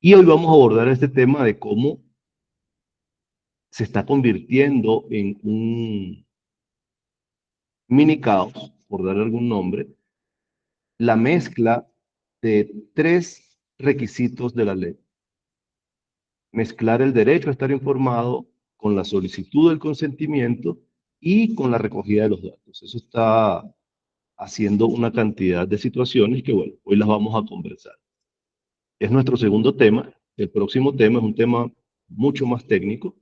Y hoy vamos a abordar este tema de cómo se está convirtiendo en un mini caos, por darle algún nombre, la mezcla de tres requisitos de la ley. Mezclar el derecho a estar informado con la solicitud del consentimiento y con la recogida de los datos. Eso está haciendo una cantidad de situaciones que, bueno, hoy las vamos a conversar. Es nuestro segundo tema. El próximo tema es un tema mucho más técnico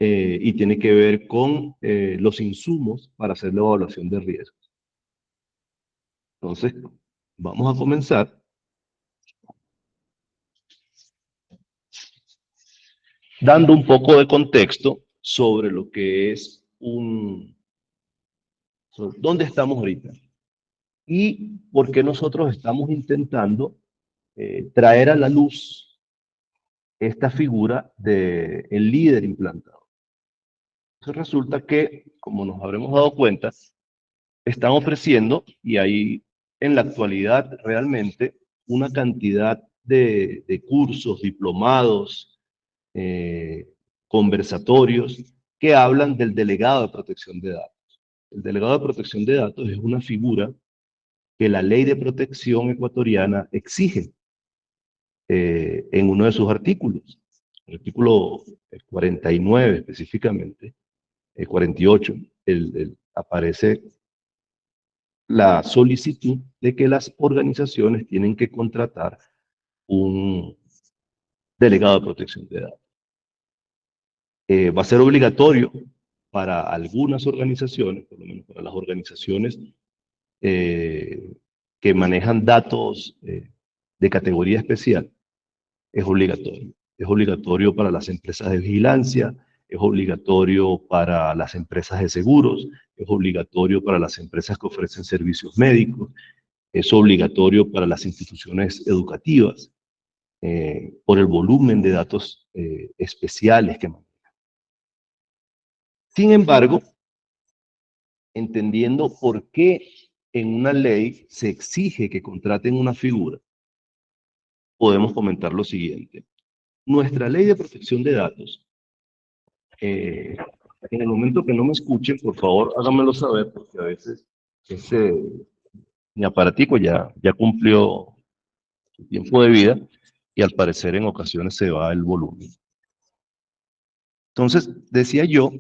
y tiene que ver con los insumos para hacer la evaluación de riesgos. Entonces, vamos a comenzar dando un poco de contexto sobre lo que es sobre dónde estamos ahorita y por qué nosotros estamos intentando traer a la luz esta figura del líder implantado. Entonces resulta que, como nos habremos dado cuenta, están ofreciendo, y hay en la actualidad realmente una cantidad de cursos, diplomados, eh, conversatorios que hablan del delegado de protección de datos. El delegado de protección de datos es una figura que la ley de protección ecuatoriana exige en uno de sus artículos, el artículo 49 específicamente, 48, aparece la solicitud de que las organizaciones tienen que contratar un delegado de protección de datos. Va a ser obligatorio para algunas organizaciones, por lo menos para las organizaciones eh, que manejan datos de categoría especial, es obligatorio. Es obligatorio para las empresas de vigilancia, es obligatorio para las empresas de seguros, es obligatorio para las empresas que ofrecen servicios médicos, es obligatorio para las instituciones educativas, por el volumen de datos especiales que manejan. Sin embargo, entendiendo por qué en una ley se exige que contraten una figura, podemos comentar lo siguiente. Nuestra ley de protección de datos, en el momento que no me escuchen, por favor, háganmelo saber, porque a veces mi aparatico ya cumplió su tiempo de vida y al parecer en ocasiones se va el volumen. Entonces, decía yo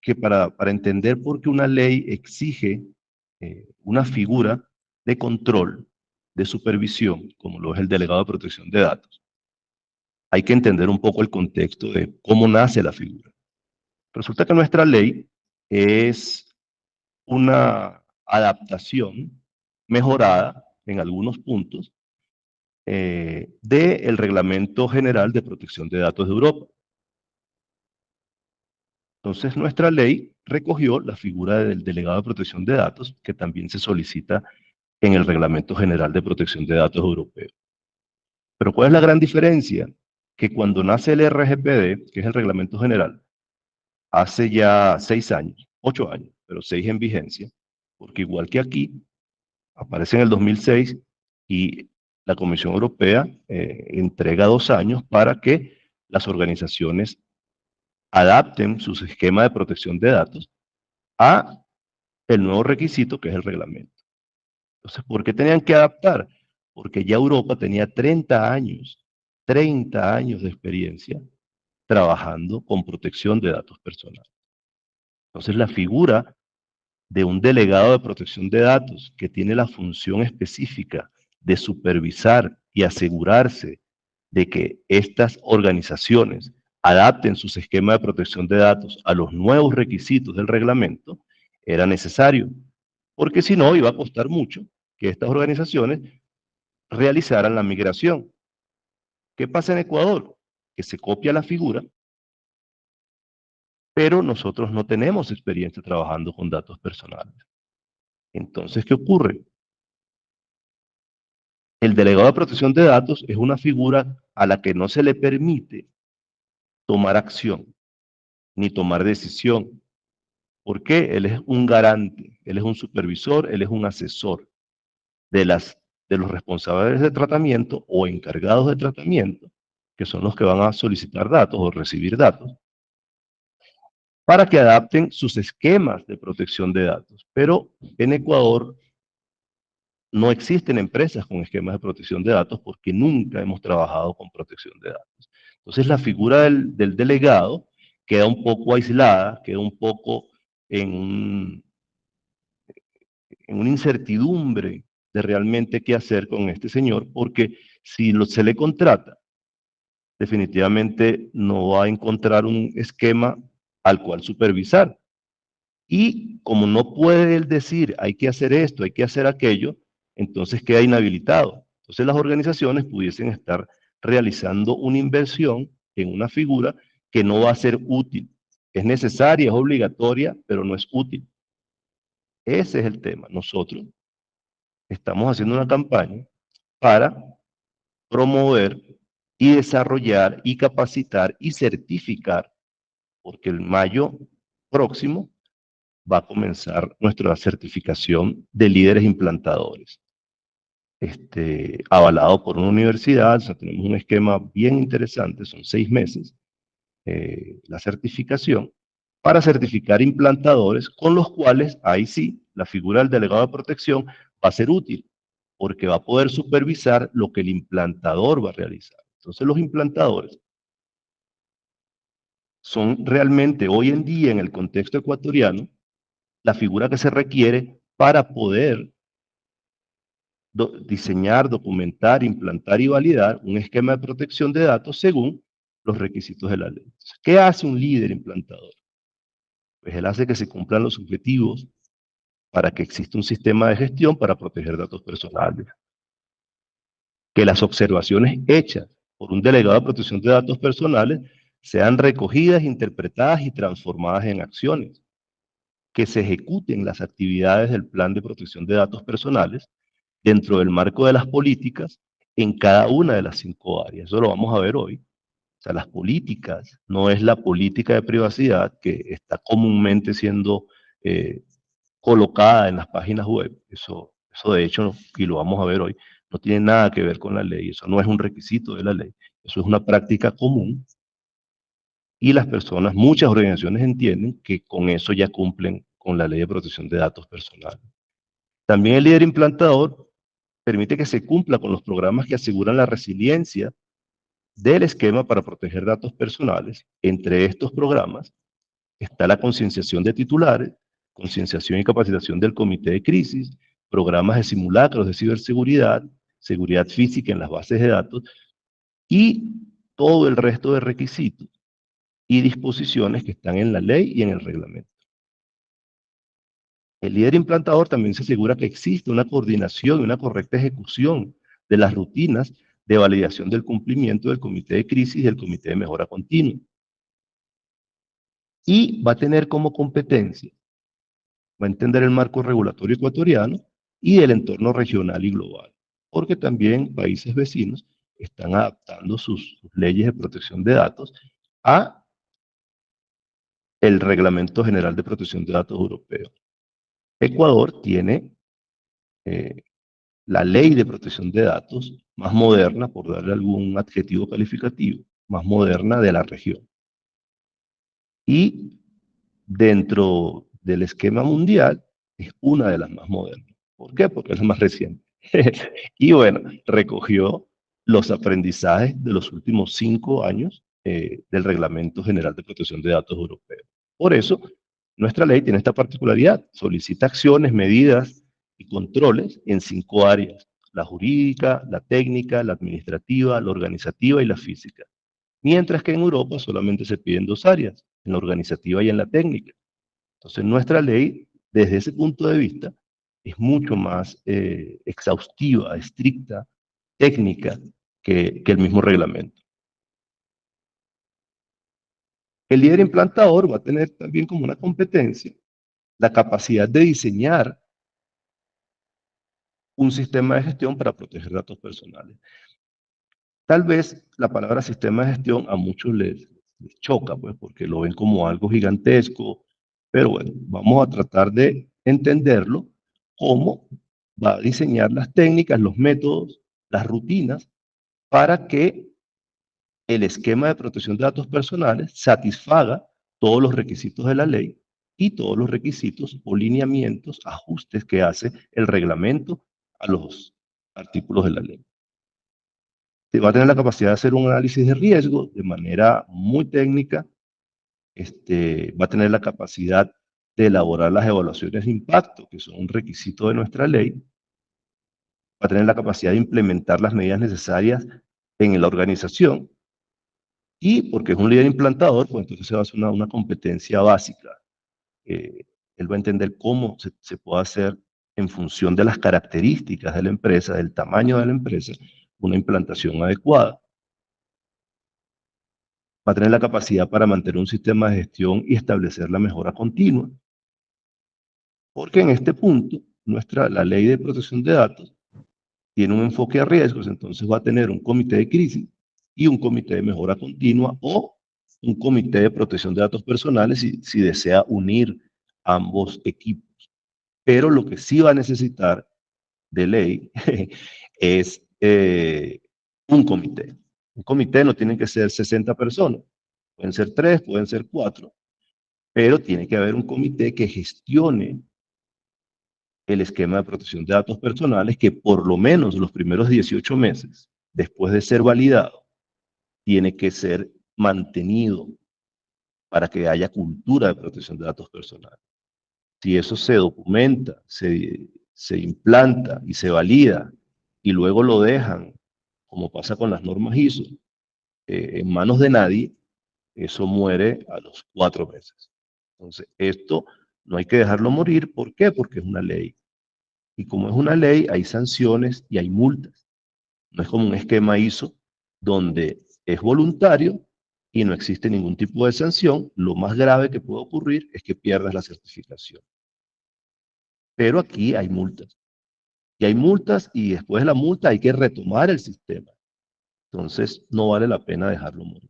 que para entender por qué una ley exige una figura de control, de supervisión, como lo es el delegado de protección de datos, hay que entender un poco el contexto de cómo nace la figura. Resulta que nuestra ley es una adaptación mejorada en algunos puntos del Reglamento General de Protección de Datos de Europa. Entonces, nuestra ley recogió la figura del delegado de protección de datos, que también se solicita en el Reglamento General de Protección de Datos Europeo. Pero ¿cuál es la gran diferencia? Que cuando nace el RGPD, que es el Reglamento General, hace ya 6 años, 8 años, pero 6 en vigencia, porque igual que aquí, aparece en el 2006 y la Comisión Europea entrega 2 años para que las organizaciones adapten sus esquemas de protección de datos a el nuevo requisito que es el reglamento. Entonces, ¿por qué tenían que adaptar? Porque ya Europa tenía 30 años de experiencia trabajando con protección de datos personales. Entonces, la figura de un delegado de protección de datos que tiene la función específica de supervisar y asegurarse de que estas organizaciones adapten sus esquemas de protección de datos a los nuevos requisitos del reglamento, era necesario, porque si no iba a costar mucho que estas organizaciones realizaran la migración. ¿Qué pasa en Ecuador? Que se copia la figura, pero nosotros no tenemos experiencia trabajando con datos personales. Entonces, ¿qué ocurre? El delegado de protección de datos es una figura a la que no se le permite tomar acción, ni tomar decisión. ¿Por qué? Él es un garante, él es un supervisor, él es un asesor de los responsables de tratamiento o encargados de tratamiento que son los que van a solicitar datos o recibir datos, para que adapten sus esquemas de protección de datos. Pero en Ecuador no existen empresas con esquemas de protección de datos porque nunca hemos trabajado con protección de datos. Entonces la figura del delegado queda un poco aislada, queda un poco en, en una incertidumbre de realmente qué hacer con este señor, porque si se le contrata, definitivamente no va a encontrar un esquema al cual supervisar. Y como no puede él decir, hay que hacer esto, hay que hacer aquello, entonces queda inhabilitado. Entonces las organizaciones pudiesen estar realizando una inversión en una figura que no va a ser útil. Es necesaria, es obligatoria, pero no es útil. Ese es el tema. Nosotros estamos haciendo una campaña para promover y desarrollar y capacitar y certificar, porque el mayo próximo va a comenzar nuestra certificación de líderes implantadores, avalado por una universidad. O sea, tenemos un esquema bien interesante, son 6 meses, la certificación, para certificar implantadores con los cuales, ahí sí, la figura del delegado de protección va a ser útil, porque va a poder supervisar lo que el implantador va a realizar. Entonces los implantadores son realmente hoy en día en el contexto ecuatoriano la figura que se requiere para poder diseñar, documentar, implantar y validar un esquema de protección de datos según los requisitos de la ley. Entonces, ¿qué hace un líder implantador? Pues él hace que se cumplan los objetivos para que exista un sistema de gestión para proteger datos personales, que las observaciones hechas por un delegado de protección de datos personales sean recogidas, interpretadas y transformadas en acciones, que se ejecuten las actividades del plan de protección de datos personales dentro del marco de las políticas en cada una de las 5 áreas. Eso lo vamos a ver hoy. O sea, las políticas no es la política de privacidad que está comúnmente siendo eh, colocada en las páginas web. Eso de hecho, y lo vamos a ver hoy, no tiene nada que ver con la ley. Eso no es un requisito de la ley. Eso es una práctica común y las personas, muchas organizaciones entienden que con eso ya cumplen con la ley de protección de datos personales. También el líder implantador permite que se cumpla con los programas que aseguran la resiliencia del esquema para proteger datos personales. Entre estos programas está la concienciación de titulares, concienciación y capacitación del comité de crisis, programas de simulacros de ciberseguridad, seguridad física en las bases de datos y todo el resto de requisitos y disposiciones que están en la ley y en el reglamento. El líder implantador también se asegura que existe una coordinación y una correcta ejecución de las rutinas de validación del cumplimiento del comité de crisis y del comité de mejora continua. Y va a tener como competencia, va a entender el marco regulatorio ecuatoriano y el entorno regional y global, porque también países vecinos están adaptando sus leyes de protección de datos a el Reglamento General de Protección de Datos Europeo. Ecuador tiene eh, la ley de protección de datos más moderna, por darle algún adjetivo calificativo, más moderna de la región. Y dentro del esquema mundial es una de las más modernas. ¿Por qué? Porque es la más reciente. Y bueno, recogió los aprendizajes de los últimos 5 años del Reglamento General de Protección de Datos Europeo. Por eso, nuestra ley tiene esta particularidad, solicita acciones, medidas y controles en 5 áreas: la jurídica, la técnica, la administrativa, la organizativa y la física. Mientras que en Europa solamente se piden 2 áreas, en la organizativa y en la técnica. Entonces nuestra ley, desde ese punto de vista, es mucho más exhaustiva, estricta, técnica que el mismo reglamento. El líder implantador va a tener también como una competencia la capacidad de diseñar un sistema de gestión para proteger datos personales. Tal vez la palabra sistema de gestión a muchos les choca, pues, porque lo ven como algo gigantesco, pero bueno, vamos a tratar de entenderlo cómo va a diseñar las técnicas, los métodos, las rutinas, para que el esquema de protección de datos personales satisfaga todos los requisitos de la ley y todos los requisitos o lineamientos, ajustes que hace el reglamento a los artículos de la ley. Va a tener la capacidad de hacer un análisis de riesgo de manera muy técnica, va a tener la capacidad de elaborar las evaluaciones de impacto, que son un requisito de nuestra ley, va a tener la capacidad de implementar las medidas necesarias en la organización, y porque es un líder implantador, pues entonces se va a hacer una competencia básica. Él va a entender cómo se puede hacer en función de las características de la empresa, del tamaño de la empresa, una implantación adecuada. Va a tener la capacidad para mantener un sistema de gestión y establecer la mejora continua. Porque en este punto, la ley de protección de datos tiene un enfoque a riesgos, entonces va a tener un comité de crisis y un comité de mejora continua o un comité de protección de datos personales si desea unir ambos equipos. Pero lo que sí va a necesitar de ley es un comité. Un comité no tiene que ser 60 personas, pueden ser 3, pueden ser 4, pero tiene que haber un comité que gestione el esquema de protección de datos personales, que por lo menos los primeros 18 meses, después de ser validado, tiene que ser mantenido para que haya cultura de protección de datos personales. Si eso se documenta, se implanta y se valida, y luego lo dejan, como pasa con las normas ISO, en manos de nadie, eso muere a los 4 meses. Entonces, esto no hay que dejarlo morir. ¿Por qué? Porque es una ley. Y como es una ley, hay sanciones y hay multas. No es como un esquema ISO donde es voluntario y no existe ningún tipo de sanción. Lo más grave que puede ocurrir es que pierdas la certificación. Pero aquí hay multas. Y hay multas, y después de la multa hay que retomar el sistema. Entonces, no vale la pena dejarlo morir.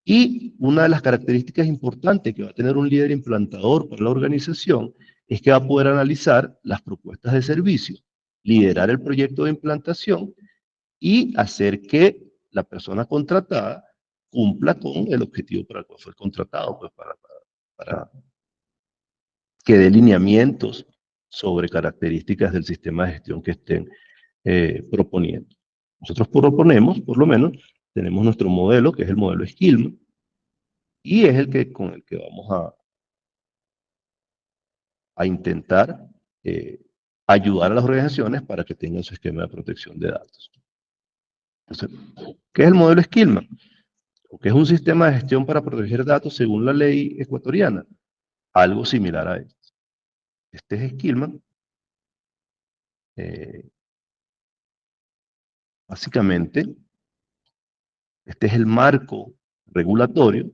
Y una de las características importantes que va a tener un líder implantador para la organización es que va a poder analizar las propuestas de servicio, liderar el proyecto de implantación y hacer que la persona contratada cumpla con el objetivo para el cual fue contratado, pues para que dé lineamientos sobre características del sistema de gestión que estén proponiendo. Nosotros proponemos, por lo menos, tenemos nuestro modelo, que es el modelo Skillman, y es con el que vamos a intentar ayudar a las organizaciones para que tengan su esquema de protección de datos. Entonces, ¿qué es el modelo Skillman? Que es un sistema de gestión para proteger datos según la ley ecuatoriana. Algo similar a esto. Este es Skillman. Básicamente, este es el marco regulatorio,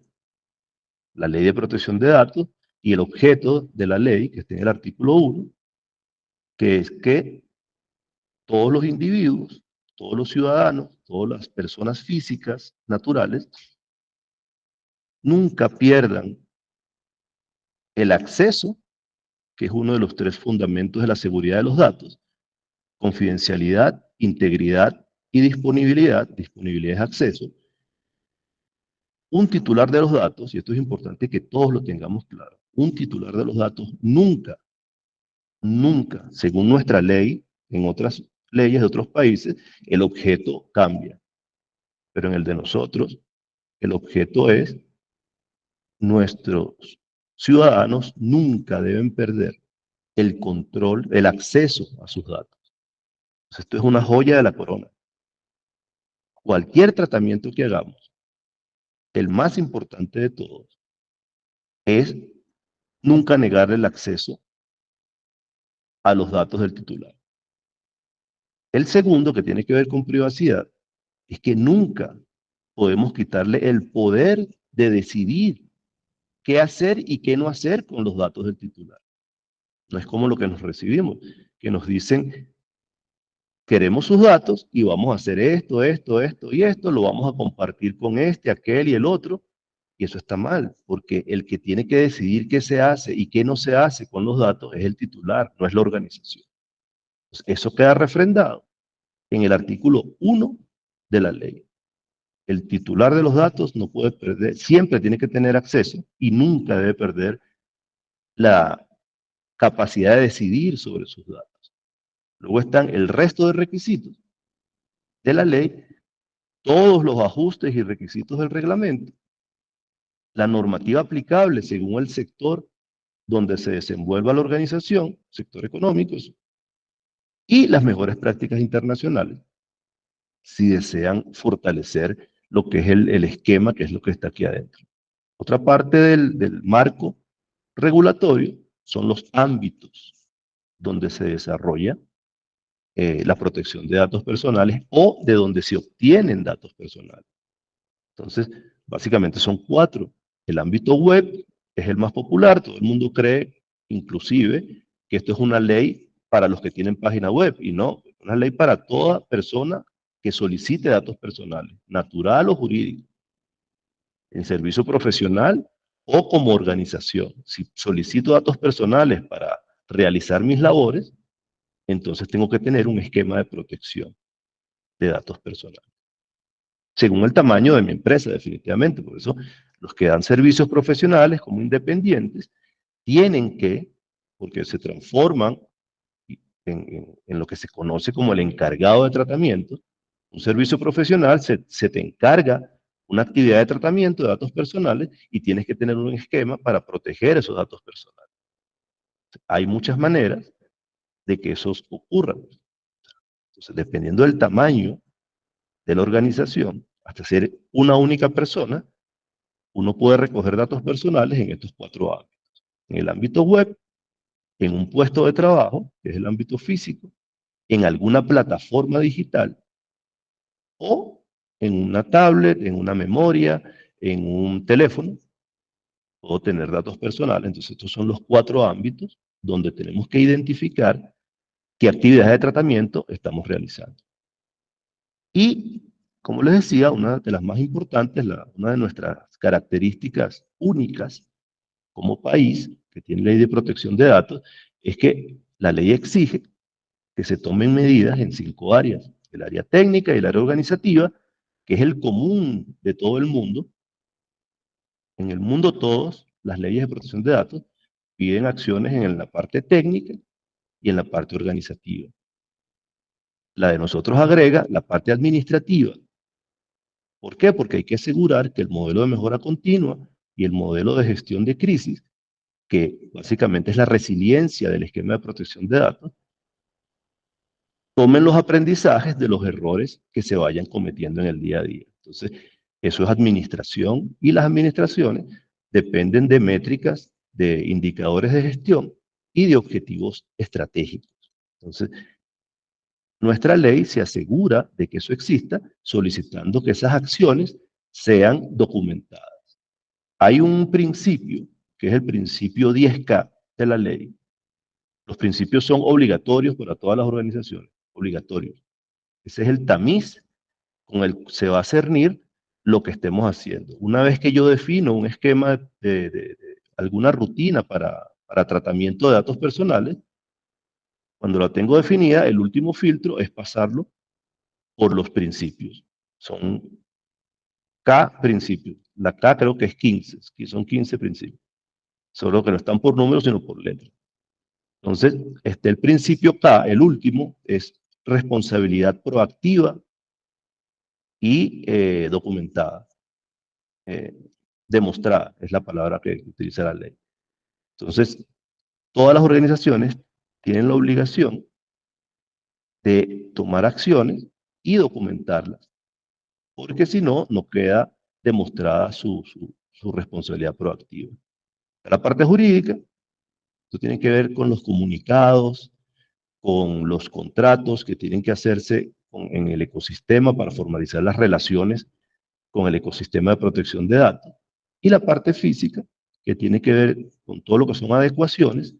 la ley de protección de datos, y el objeto de la ley, que está en el artículo 1, que es que todos los individuos, todos los ciudadanos, todas las personas físicas, naturales, nunca pierdan el acceso, que es uno de los 3 fundamentos de la seguridad de los datos: confidencialidad, integridad y disponibilidad. Disponibilidad es acceso. Un titular de los datos, y esto es importante que todos lo tengamos claro, un titular de los datos nunca, nunca, según nuestra ley, en otras leyes de otros países, el objeto cambia. Pero en el de nosotros, el objeto es: nuestros ciudadanos nunca deben perder el control, el acceso a sus datos. Entonces, esto es una joya de la corona. Cualquier tratamiento que hagamos, el más importante de todos, es nunca negarle el acceso a los datos del titular. El segundo, que tiene que ver con privacidad, es que nunca podemos quitarle el poder de decidir qué hacer y qué no hacer con los datos del titular. No es como lo que nos recibimos, que nos dicen: queremos sus datos y vamos a hacer esto, esto, esto y esto, lo vamos a compartir con este, aquel y el otro. Y eso está mal, porque el que tiene que decidir qué se hace y qué no se hace con los datos es el titular, no es la organización. Entonces, eso queda refrendado en el artículo 1 de la ley. el titular de los datos no puede perder, siempre tiene que tener acceso y nunca debe perder la capacidad de decidir sobre sus datos. Luego están el resto de requisitos de la ley, todos los ajustes y requisitos del reglamento, la normativa aplicable según el sector donde se desenvuelva la organización, sector económico, y las mejores prácticas internacionales, si desean fortalecer lo que es el esquema, que es lo que está aquí adentro. Otra parte del marco regulatorio son los ámbitos donde se desarrolla la protección de datos personales o de donde se obtienen datos personales. Entonces, básicamente son cuatro. El ámbito web es el más popular, todo el mundo cree, inclusive, que esto es una ley para los que tienen página web, y no, es una ley para toda persona que solicite datos personales, natural o jurídico, en servicio profesional o como organización. Si solicito datos personales para realizar mis labores, entonces tengo que tener un esquema de protección de datos personales, según el tamaño de mi empresa, definitivamente. Por eso, los que dan servicios profesionales como independientes tienen que, porque se transforman en lo que se conoce como el encargado de tratamiento, un servicio profesional se te encarga una actividad de tratamiento de datos personales y tienes que tener un esquema para proteger esos datos personales. Hay muchas maneras de que eso ocurra. Entonces, dependiendo del tamaño de la organización, hasta ser una única persona, uno puede recoger datos personales en estos cuatro ámbitos. En el ámbito web, en un puesto de trabajo, que es el ámbito físico, en alguna plataforma digital o en una tablet, en una memoria, en un teléfono, puedo tener datos personales. Entonces, estos son los cuatro ámbitos donde tenemos que identificar qué actividades de tratamiento estamos realizando. Y, como les decía, una de las más importantes, una de nuestras características únicas como país, que tiene ley de protección de datos, es que la ley exige que se tomen medidas en 5 áreas: el área técnica y el área organizativa, que es el común de todo el mundo. En el mundo todos, las leyes de protección de datos piden acciones en la parte técnica y en la parte organizativa. La de nosotros agrega la parte administrativa. ¿Por qué? Porque hay que asegurar que el modelo de mejora continua y el modelo de gestión de crisis, que básicamente es la resiliencia del esquema de protección de datos, tomen los aprendizajes de los errores que se vayan cometiendo en el día a día. Entonces, eso es administración, y las administraciones dependen de métricas, de indicadores de gestión y de objetivos estratégicos. Entonces, nuestra ley se asegura de que eso exista, solicitando que esas acciones sean documentadas. Hay un principio, que es el principio 10K de la ley. Los principios son obligatorios para todas las organizaciones, obligatorios. Ese es el tamiz con el que se va a cernir lo que estemos haciendo. Una vez que yo defino un esquema de alguna rutina para tratamiento de datos personales, cuando la tengo definida, el último filtro es pasarlo por los principios. Son K principios. La K creo que es 15, son 15 principios. Solo que no están por números, sino por letras. Entonces, el principio K, el último, es responsabilidad proactiva y documentada. Demostrada es la palabra que utiliza la ley. Entonces, todas las organizaciones tienen la obligación de tomar acciones y documentarlas, porque si no, no queda demostrada su responsabilidad proactiva. La parte jurídica, esto tiene que ver con los comunicados, con los contratos que tienen que hacerse en el ecosistema para formalizar las relaciones con el ecosistema de protección de datos, y la parte física, que tiene que ver con todo lo que son adecuaciones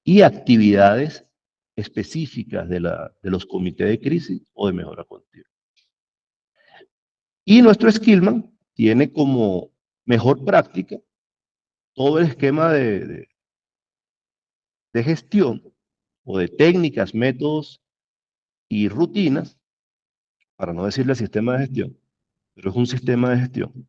y actividades específicas de los comités de crisis o de mejora continua. Y nuestro Skillman tiene como mejor práctica todo el esquema de gestión o de técnicas, métodos y rutinas, para no decirle sistema de gestión, pero es un sistema de gestión.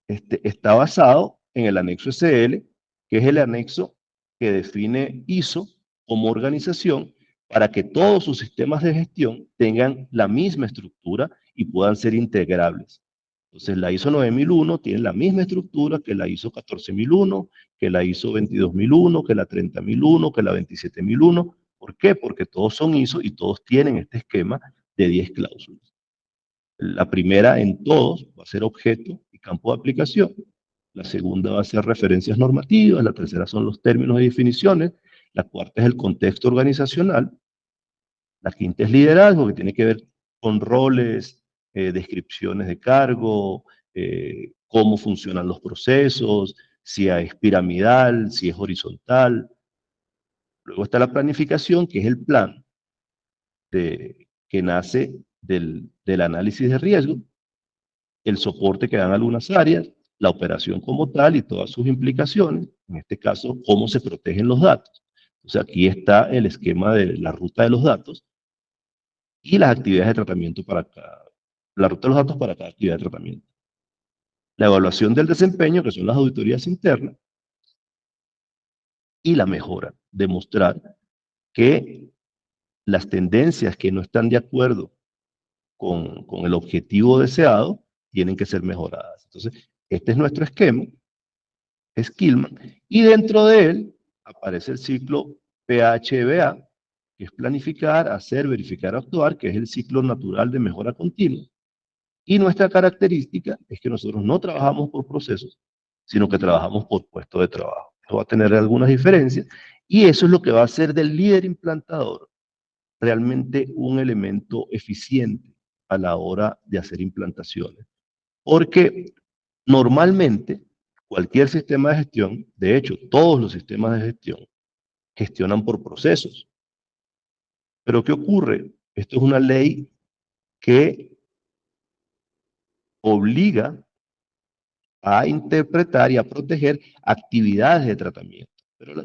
Está basado en el anexo SL, que es el anexo que define ISO como organización para que todos sus sistemas de gestión tengan la misma estructura y puedan ser integrables. Entonces, la ISO 9001 tiene la misma estructura que la ISO 14001, que la ISO 22001, que la 30001, que la 27001. ¿Por qué? Porque todos son ISO y todos tienen este esquema de 10 cláusulas. La primera en todos va a ser objeto y campo de aplicación. La segunda va a ser referencias normativas. La tercera son los términos y definiciones. La cuarta es el contexto organizacional. La quinta es liderazgo, que tiene que ver con roles, descripciones de cargo, cómo funcionan los procesos, si es piramidal, si es horizontal. Luego está la planificación, que es el plan que nace del análisis de riesgo, el soporte que dan algunas áreas, la operación como tal y todas sus implicaciones, en este caso, cómo se protegen los datos. Entonces aquí está el esquema de la ruta de los datos y las actividades de tratamiento la ruta de los datos para cada actividad de tratamiento. La evaluación del desempeño, que son las auditorías internas, y la mejora, demostrar que las tendencias que no están de acuerdo con el objetivo deseado tienen que ser mejoradas. Entonces, este es nuestro esquema, Skillman, y dentro de él aparece el ciclo PHBA, que es planificar, hacer, verificar, actuar, que es el ciclo natural de mejora continua. Y nuestra característica es que nosotros no trabajamos por procesos, sino que trabajamos por puestos de trabajo. Eso va a tener algunas diferencias, y eso es lo que va a hacer del líder implantador realmente un elemento eficiente a la hora de hacer implantaciones. Porque normalmente cualquier sistema de gestión, de hecho todos los sistemas de gestión, gestionan por procesos. Pero ¿qué ocurre? Esto es una ley que obliga a interpretar y a proteger actividades de tratamiento.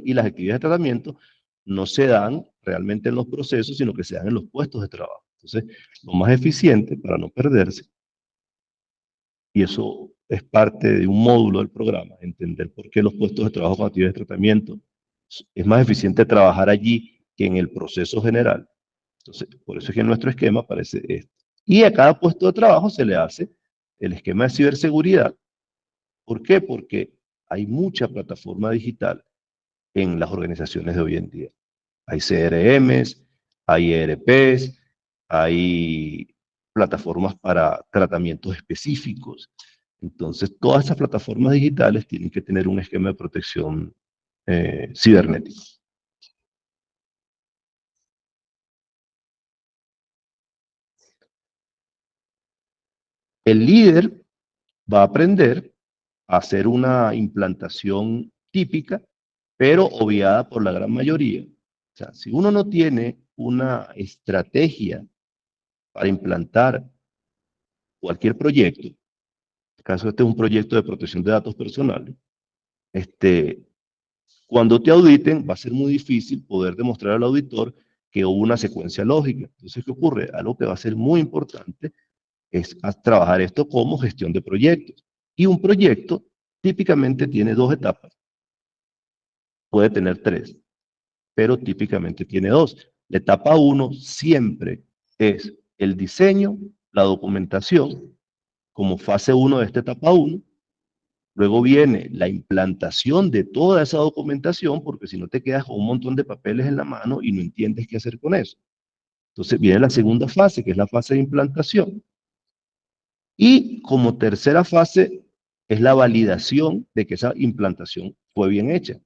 Y las actividades de tratamiento no se dan realmente en los procesos, sino que se dan en los puestos de trabajo. Entonces, lo más eficiente para no perderse, y eso es parte de un módulo del programa, entender por qué los puestos de trabajo con actividades de tratamiento es más eficiente trabajar allí que en el proceso general. Entonces, por eso es que en nuestro esquema aparece esto. Y a cada puesto de trabajo se le hace el esquema de ciberseguridad. ¿Por qué? Porque hay mucha plataforma digital en las organizaciones de hoy en día. Hay CRMs, hay ERPs, hay plataformas para tratamientos específicos. Entonces, todas esas plataformas digitales tienen que tener un esquema de protección cibernética. El líder va a aprender a hacer una implantación típica, pero obviada por la gran mayoría. O sea, si uno no tiene una estrategia para implantar cualquier proyecto, en este caso este es un proyecto de protección de datos personales, cuando te auditen va a ser muy difícil poder demostrar al auditor que hubo una secuencia lógica. Entonces, ¿qué ocurre? Algo que va a ser muy importante es trabajar esto como gestión de proyectos. Y un proyecto típicamente tiene dos etapas, puede tener tres, pero típicamente tiene dos. La etapa 1 siempre es el diseño, la documentación, como fase 1 de esta etapa 1. Luego viene la implantación de toda esa documentación, porque si no te quedas con un montón de papeles en la mano y no entiendes qué hacer con eso. Entonces viene la segunda fase, que es la fase de implantación. Y como tercera fase es la validación de que esa implantación fue bien hecha,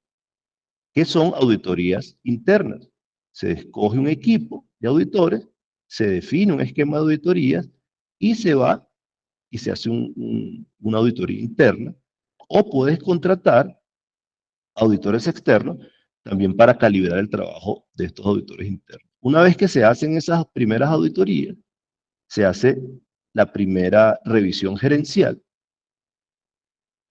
que son auditorías internas. Se escoge un equipo de auditores, se define un esquema de auditorías y se va y se hace una auditoría interna, o puedes contratar auditores externos también para calibrar el trabajo de estos auditores internos. Una vez que se hacen esas primeras auditorías, se hace la primera revisión gerencial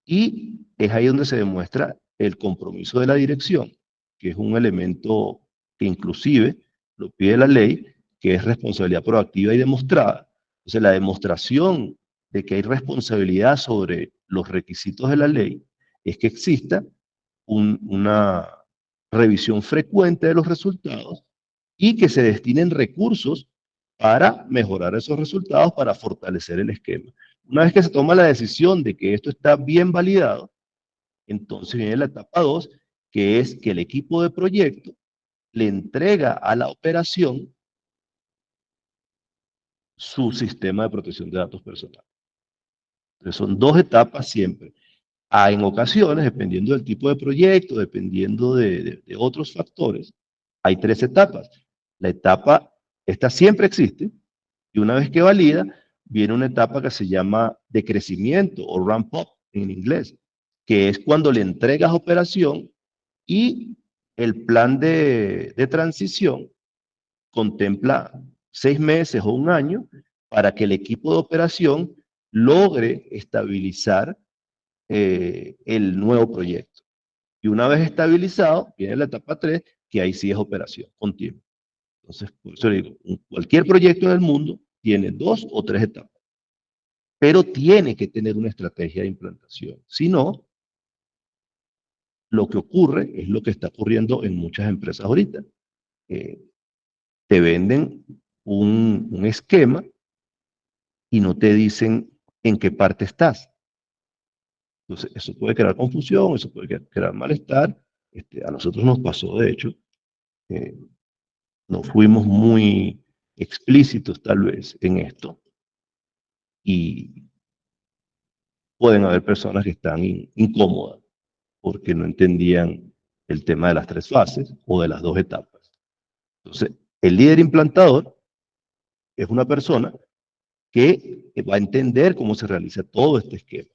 y es ahí donde se demuestra el compromiso de la dirección, que es un elemento que inclusive lo pide la ley, que es responsabilidad proactiva y demostrada. Entonces, la demostración de que hay responsabilidad sobre los requisitos de la ley es que exista una revisión frecuente de los resultados y que se destinen recursos para mejorar esos resultados, para fortalecer el esquema. Una vez que se toma la decisión de que esto está bien validado, entonces viene la etapa 2, que es que el equipo de proyecto le entrega a la operación su sistema de protección de datos personales. Entonces son dos etapas siempre. En ocasiones, dependiendo del tipo de proyecto, dependiendo de otros factores, hay tres etapas. La etapa, esta siempre existe, y una vez que valida, viene una etapa que se llama de crecimiento o ramp up en inglés, que es cuando le entregas operación y el plan de transición contempla 6 meses o un año para que el equipo de operación logre estabilizar el nuevo proyecto. Y una vez estabilizado, viene la etapa 3, que ahí sí es operación continua. Entonces, por eso digo, cualquier proyecto en el mundo tiene 2 o 3 etapas, pero tiene que tener una estrategia de implantación. Si no, lo que ocurre es lo que está ocurriendo en muchas empresas ahorita. Eh, Te venden un esquema y no te dicen en qué parte estás. Entonces, eso puede crear confusión, eso puede crear malestar. A nosotros nos pasó, de hecho, eh, no fuimos muy explícitos tal vez en esto y pueden haber personas que están incómodas porque no entendían el tema de las tres fases o de las dos etapas. Entonces, el líder implantador es una persona que va a entender cómo se realiza todo este esquema,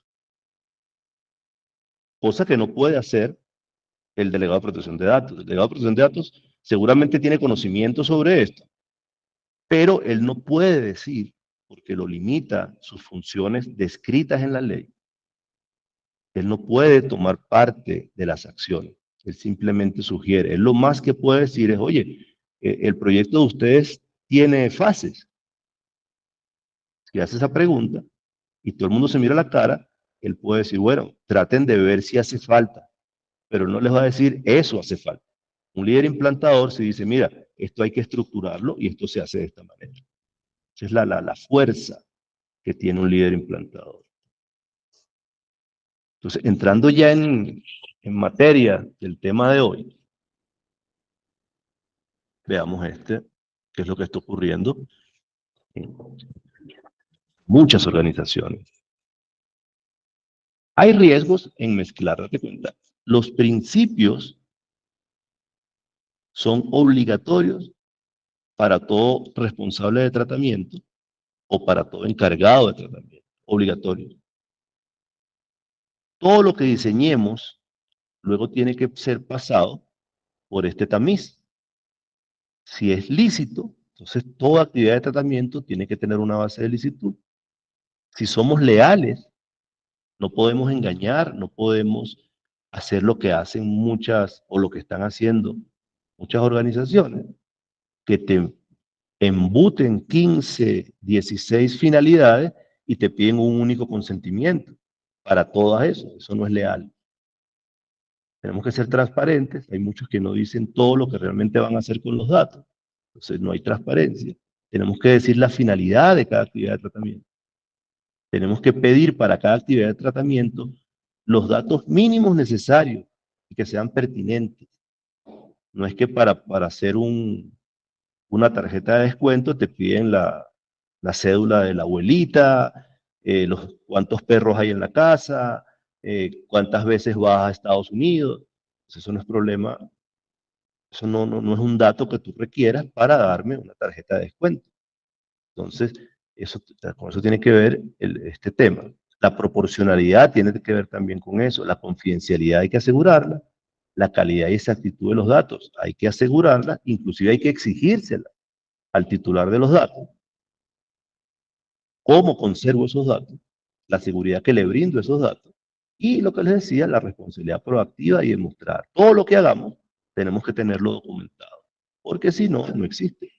cosa que no puede hacer el delegado de protección de datos. El delegado de protección de datos seguramente tiene conocimiento sobre esto, pero él no puede decir, porque lo limita sus funciones descritas en la ley, él no puede tomar parte de las acciones. Él simplemente sugiere. Él lo más que puede decir es, oye, el proyecto de ustedes tiene fases. Si hace esa pregunta y todo el mundo se mira la cara, él puede decir, bueno, traten de ver si hace falta, pero no les va a decir, eso hace falta. Un líder implantador se dice, mira, esto hay que estructurarlo y esto se hace de esta manera. Esa es la fuerza que tiene un líder implantador. Entonces, entrando ya en materia del tema de hoy, veamos qué es lo que está ocurriendo en muchas organizaciones. Hay riesgos en mezclar, date cuenta. Los principios son obligatorios para todo responsable de tratamiento o para todo encargado de tratamiento. Obligatorios. Todo lo que diseñemos luego tiene que ser pasado por este tamiz. Si es lícito, entonces toda actividad de tratamiento tiene que tener una base de licitud. Si somos leales, no podemos engañar, no podemos hacer lo que hacen muchas o lo que están haciendo muchas organizaciones, que te embuten 15, 16 finalidades y te piden un único consentimiento para todas eso. Eso no es leal. Tenemos que ser transparentes. Hay muchos que no dicen todo lo que realmente van a hacer con los datos. Entonces no hay transparencia. Tenemos que decir la finalidad de cada actividad de tratamiento. Tenemos que pedir para cada actividad de tratamiento los datos mínimos necesarios y que sean pertinentes. No es que para hacer una tarjeta de descuento te piden la cédula de la abuelita, cuántos perros hay en la casa, cuántas veces vas a Estados Unidos. Eso no es problema, eso no es un dato que tú requieras para darme una tarjeta de descuento. Entonces, con eso tiene que ver este tema. La proporcionalidad tiene que ver también con eso. La confidencialidad hay que asegurarla. La calidad y exactitud de los datos hay que asegurarla. Inclusive hay que exigírsela al titular de los datos. ¿Cómo conservo esos datos? La seguridad que le brindo a esos datos. Y lo que les decía, la responsabilidad proactiva y demostrar. Todo lo que hagamos tenemos que tenerlo documentado. Porque si no, no existe.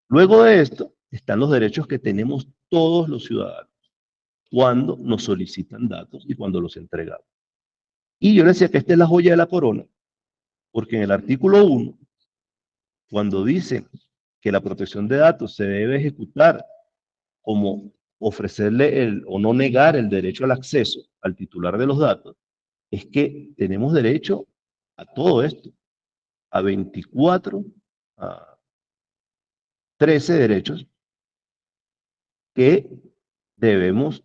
Luego de esto, están los derechos que tenemos todos los ciudadanos. cuando nos solicitan datos y cuando los entregamos. Y yo le decía que esta es la joya de la corona, porque en el artículo 1, cuando dicen que la protección de datos se debe ejecutar como ofrecerle o no negar el derecho al acceso al titular de los datos, es que tenemos derecho a todo esto, a 24, a 13 derechos que debemos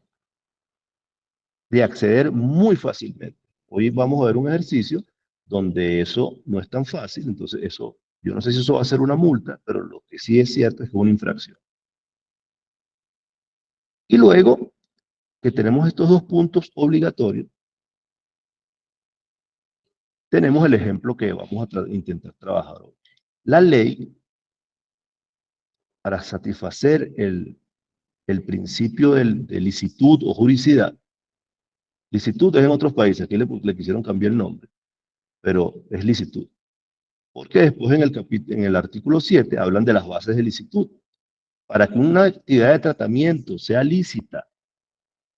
de acceder muy fácilmente. Hoy vamos a ver un ejercicio donde eso no es tan fácil, entonces eso, yo no sé si eso va a ser una multa, pero lo que sí es cierto es que es una infracción. Y luego que tenemos estos dos puntos obligatorios, tenemos el ejemplo que vamos a intentar trabajar hoy. La ley, para satisfacer el principio de licitud o juricidad, licitud es en otros países, aquí le quisieron cambiar el nombre, pero es licitud. Porque después en el artículo 7 hablan de las bases de licitud. Para que una actividad de tratamiento sea lícita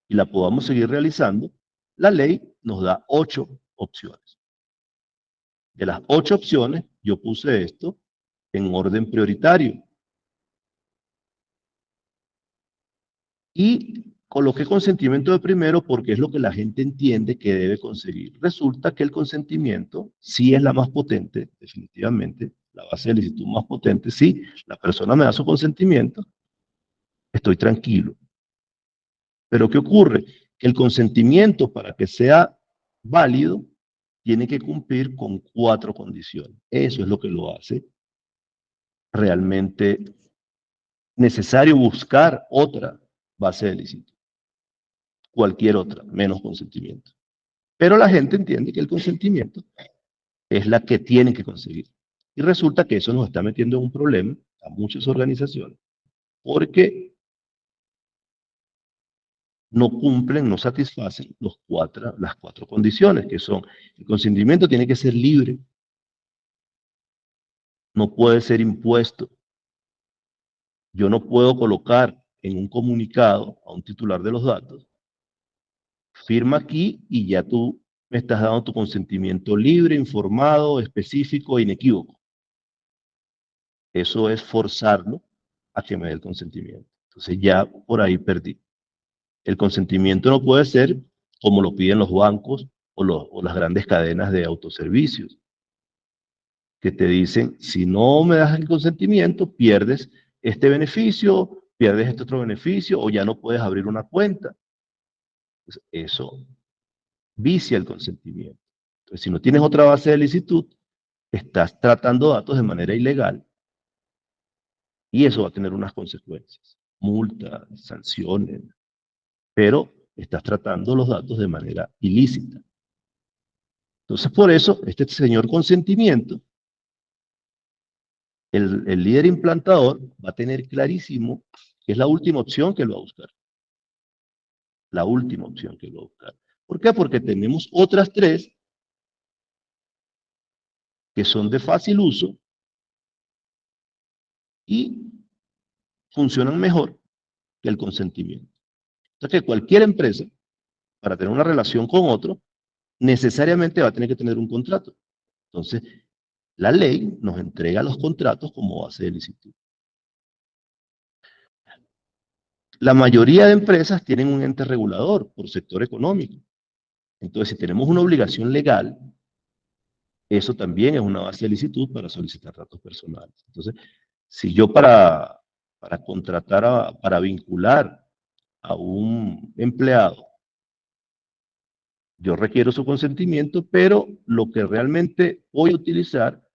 y la podamos seguir realizando, la ley nos da 8 opciones. De las 8 opciones, yo puse esto en orden prioritario. Y coloqué consentimiento de primero porque es lo que la gente entiende que debe conseguir. Resulta que el consentimiento sí es la más potente, definitivamente, la base de licitud más potente. Sí, la persona me da su consentimiento, estoy tranquilo. Pero ¿qué ocurre? Que el consentimiento, para que sea válido, tiene que cumplir con 4 condiciones. Eso es lo que lo hace realmente necesario buscar otra base de licitud. Cualquier otra, menos consentimiento. Pero la gente entiende que el consentimiento es la que tienen que conseguir. Y resulta que eso nos está metiendo en un problema a muchas organizaciones, porque no cumplen, no satisfacen las 4 condiciones, que son: el consentimiento tiene que ser libre, no puede ser impuesto. Yo no puedo colocar en un comunicado a un titular de los datos: firma aquí y ya tú me estás dando tu consentimiento libre, informado, específico e inequívoco. Eso es forzarlo a que me dé el consentimiento. Entonces ya por ahí perdí. El consentimiento no puede ser como lo piden los bancos o las grandes cadenas de autoservicios, que te dicen: si no me das el consentimiento, pierdes este beneficio, pierdes este otro beneficio, o ya no puedes abrir una cuenta. Pues eso vicia el consentimiento. Entonces, si no tienes otra base de licitud, estás tratando datos de manera ilegal y eso va a tener unas consecuencias: multas, sanciones, pero estás tratando los datos de manera ilícita. Entonces, por eso, este señor consentimiento, el líder implantador va a tener clarísimo que es la última opción que él va a buscar. La última opción que él va a buscar. ¿Por qué? Porque tenemos otras 3 que son de fácil uso y funcionan mejor que el consentimiento. O sea que cualquier empresa, para tener una relación con otro, necesariamente va a tener que tener un contrato. Entonces, la ley nos entrega los contratos como base de licitud. La mayoría de empresas tienen un ente regulador por sector económico. Entonces, si tenemos una obligación legal, eso también es una base de licitud para solicitar datos personales. Entonces, si yo para contratar, para vincular a un empleado, yo requiero su consentimiento, pero lo que realmente voy a utilizar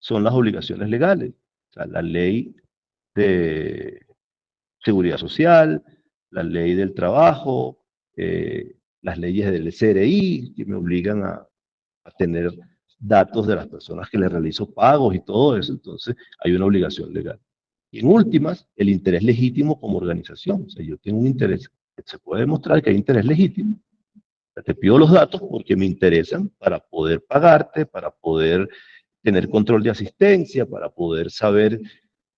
son las obligaciones legales. O sea, la ley de seguridad social, la ley del trabajo, las leyes del CRI, que me obligan a tener datos de las personas que le realizo pagos y todo eso. Entonces, hay una obligación legal. Y en últimas, el interés legítimo como organización. O sea, yo tengo un interés, se puede demostrar que hay interés legítimo. Te pido los datos porque me interesan para poder pagarte, para poder tener control de asistencia, para poder saber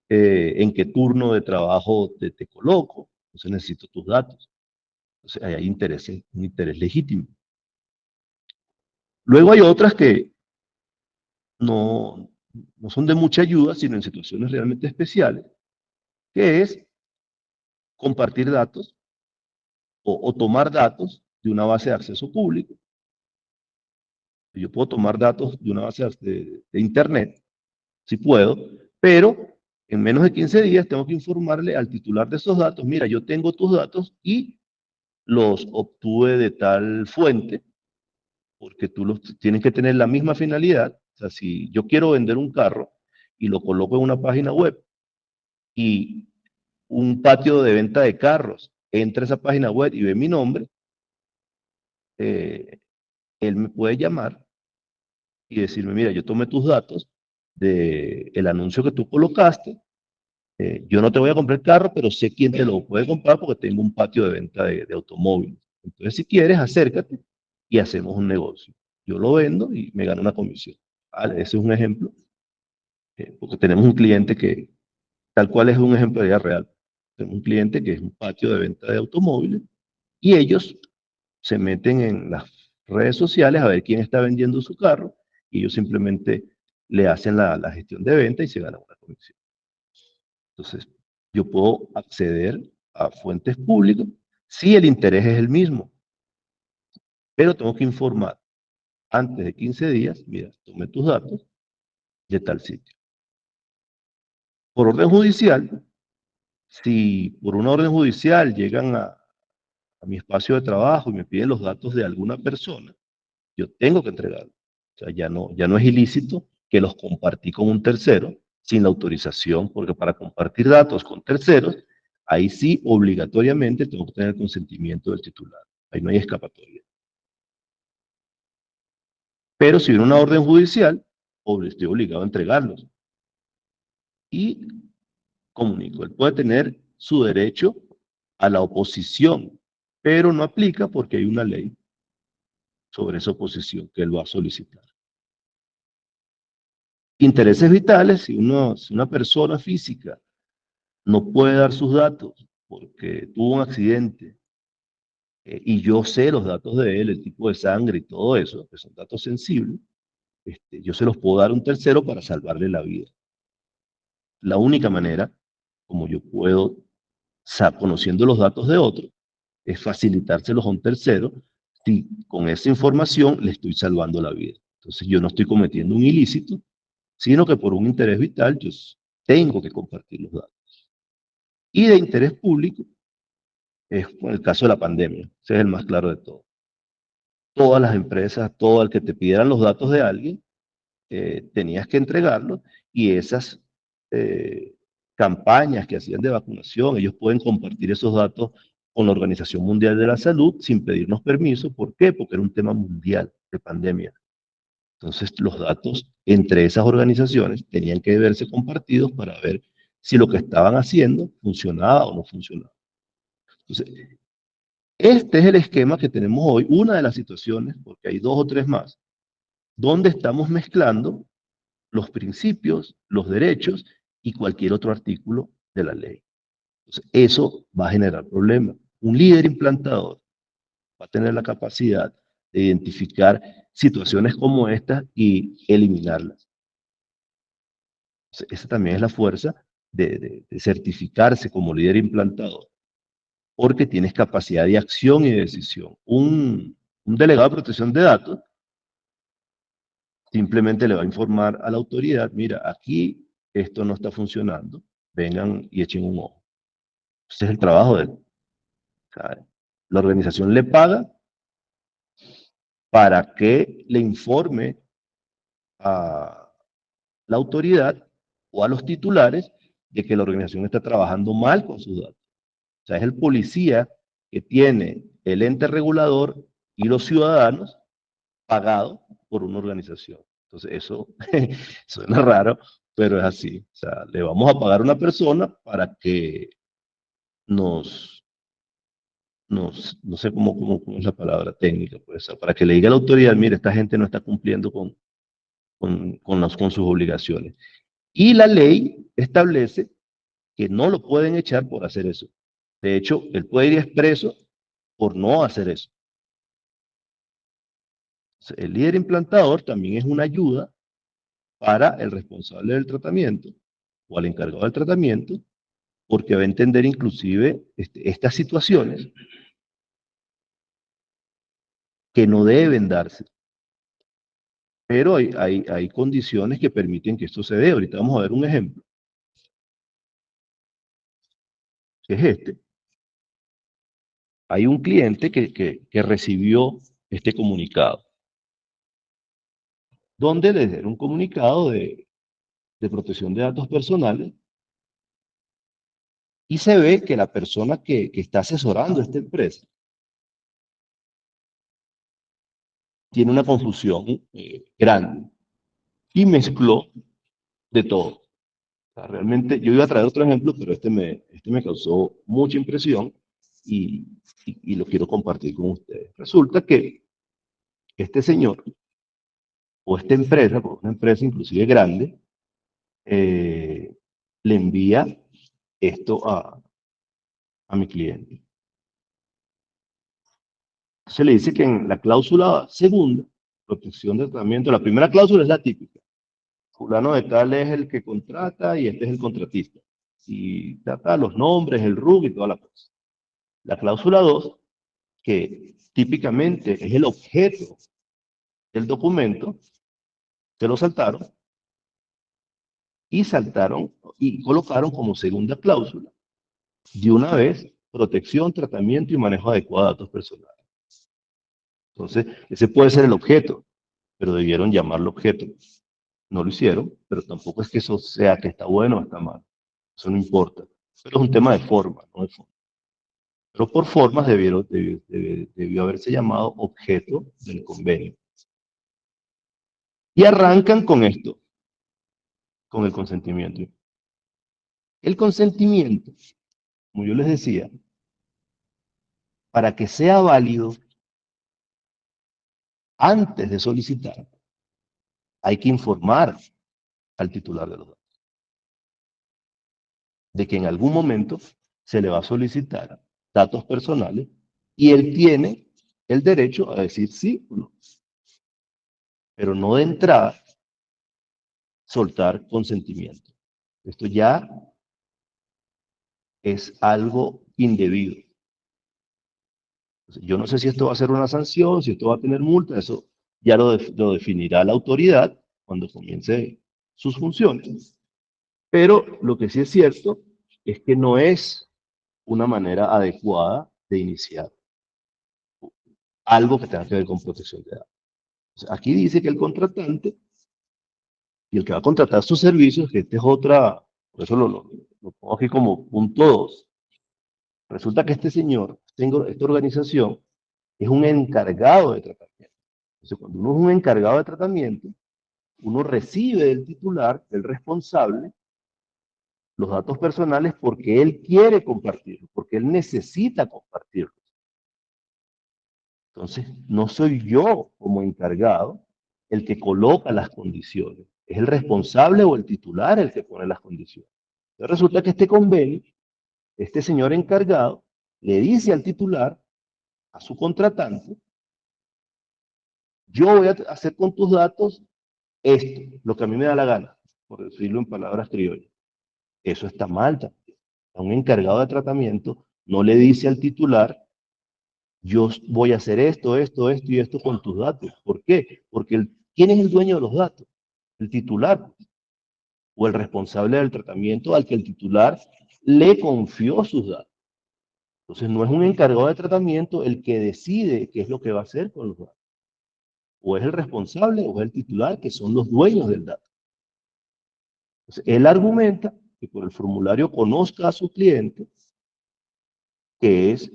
en qué turno de trabajo te coloco. Entonces necesito tus datos. Entonces, ahí hay intereses, un interés legítimo. Luego hay otras que no, no son de mucha ayuda, sino en situaciones realmente especiales, que es compartir datos o tomar datos de una base de acceso público. Yo puedo tomar datos de una base de Internet, si puedo, pero en menos de 15 días tengo que informarle al titular de esos datos, mira, yo tengo tus datos y los obtuve de tal fuente, porque tú los tienes que tener la misma finalidad. O sea, si yo quiero vender un carro y lo coloco en una página web y un patio de venta de carros entra a esa página web y ve mi nombre, eh, él me puede llamar y decirme, mira, yo tomé tus datos del anuncio que tú colocaste, yo no te voy a comprar el carro, pero sé quién te lo puede comprar porque tengo un patio de venta de automóviles. Entonces, si quieres, acércate y hacemos un negocio. Yo lo vendo y me gano una comisión. Vale, ese es un ejemplo, porque tenemos un cliente que, tal cual es un ejemplo de vida real. Tenemos un cliente que es un patio de venta de automóviles y ellos se meten en las redes sociales a ver quién está vendiendo su carro y ellos simplemente le hacen la gestión de venta y se ganan una comisión. Entonces, yo puedo acceder a fuentes públicas si el interés es el mismo, pero tengo que informar antes de 15 días, mira, tome tus datos de tal sitio. Por orden judicial, si por una orden judicial llegan a mi espacio de trabajo y me piden los datos de alguna persona, yo tengo que entregarlos. O sea, ya no es ilícito que los compartí con un tercero sin la autorización, porque para compartir datos con terceros, ahí sí obligatoriamente tengo que tener el consentimiento del titular. Ahí no hay escapatoria. Pero si viene una orden judicial, estoy obligado a entregarlos. Y comunico, él puede tener su derecho a la oposición, pero no aplica porque hay una ley sobre esa oposición que él va a solicitar. Intereses vitales, si una persona física no puede dar sus datos porque tuvo un accidente y yo sé los datos de él, el tipo de sangre y todo eso, que son datos sensibles, yo se los puedo dar a un tercero para salvarle la vida. La única manera como yo puedo, conociendo los datos de otro, es facilitárselos a un tercero si con esa información le estoy salvando la vida. Entonces yo no estoy cometiendo un ilícito, sino que por un interés vital yo tengo que compartir los datos. Y de interés público es con el caso de la pandemia, ese es el más claro de todos. Todas las empresas, todo el que te pidieran los datos de alguien, tenías que entregarlos y esas eh, campañas que hacían de vacunación, ellos pueden compartir esos datos con la Organización Mundial de la Salud sin pedirnos permiso. ¿Por qué? Porque era un tema mundial de pandemia. Entonces, los datos entre esas organizaciones tenían que verse compartidos para ver si lo que estaban haciendo funcionaba o no funcionaba. Entonces, este es el esquema que tenemos hoy, una de las situaciones, porque hay dos o tres más, donde estamos mezclando los principios, los derechos y cualquier otro artículo de la ley. Entonces, eso va a generar problemas. Un líder implantador va a tener la capacidad de identificar situaciones como estas y eliminarlas. Entonces, esa también es la fuerza de certificarse como líder implantador, porque tienes capacidad de acción y de decisión. Un delegado de protección de datos simplemente le va a informar a la autoridad, mira, aquí esto no está funcionando, vengan y echen un ojo. Ese es el trabajo de él. ¿Sabe? La organización le paga para que le informe a la autoridad o a los titulares de que la organización está trabajando mal con sus datos. O sea, es el policía que tiene el ente regulador y los ciudadanos pagados por una organización. Entonces, eso suena raro, pero es así. O sea, le vamos a pagar a una persona para que nos, no sé cómo es la palabra técnica, pues, para que le diga a la autoridad, mire, esta gente no está cumpliendo con sus obligaciones. Y la ley establece que no lo pueden echar por hacer eso. De hecho, él puede ir expreso por no hacer eso. El líder implantador también es una ayuda para el responsable del tratamiento o al encargado del tratamiento, porque va a entender inclusive estas situaciones que no deben darse. Pero hay condiciones que permiten que esto se dé. Ahorita vamos a ver un ejemplo, que es este. Hay un cliente que recibió este comunicado, donde le dieron un comunicado de protección de datos personales y se ve que la persona que está asesorando a esta empresa tiene una confusión grande y mezcló de todo. O sea, realmente, yo iba a traer otro ejemplo, pero este me causó mucha impresión y lo quiero compartir con ustedes. Resulta que este señor, o esta empresa, porque una empresa inclusive grande, le envía esto a mi cliente. Se le dice que en la cláusula segunda, protección de tratamiento, la primera cláusula es la típica. Fulano de tal es el que contrata y este es el contratista. Y trata los nombres, el RUC y toda la cosa. La cláusula 2, que típicamente es el objeto del documento, se lo saltaron y colocaron como segunda cláusula, de una vez, protección, tratamiento y manejo adecuado de datos personales. Entonces, ese puede ser el objeto, pero debieron llamarlo objeto. No lo hicieron, pero tampoco es que eso sea que está bueno o está mal. Eso no importa. Pero es un tema de forma, no de fondo. Pero por formas debió haberse llamado objeto del convenio. Y arrancan con esto, con el consentimiento. El consentimiento, como yo les decía, para que sea válido antes de solicitar, hay que informar al titular de los datos de que en algún momento se le va a solicitar datos personales y él tiene el derecho a decir sí o no, pero no de entrada soltar consentimiento. Esto ya es algo indebido. Yo no sé si esto va a ser una sanción, si esto va a tener multa, eso ya lo definirá la autoridad cuando comience sus funciones. Pero lo que sí es cierto es que no es una manera adecuada de iniciar algo que tenga que ver con protección de datos. O sea, aquí dice que el contratante y el que va a contratar sus servicios, que esta es otra, por eso lo pongo aquí como punto 2. Resulta que este señor, esta organización, es un encargado de tratamiento. Entonces, cuando uno es un encargado de tratamiento, uno recibe del titular, del responsable, los datos personales porque él quiere compartirlos, porque él necesita compartirlos. Entonces, no soy yo como encargado el que coloca las condiciones, es el responsable o el titular el que pone las condiciones. Entonces, resulta que este convenio, este señor encargado, le dice al titular, a su contratante, yo voy a hacer con tus datos esto, lo que a mí me da la gana, por decirlo en palabras criollas. Eso está mal también. A un encargado de tratamiento no le dice al titular, yo voy a hacer esto y esto con tus datos. ¿Por qué? Porque ¿quién es el dueño de los datos? El titular o el responsable del tratamiento al que el titular le confió sus datos. Entonces no es un encargado de tratamiento el que decide qué es lo que va a hacer con los datos. O es el responsable o es el titular, que son los dueños del dato. Entonces, él argumenta que por el formulario conozca a su cliente, que es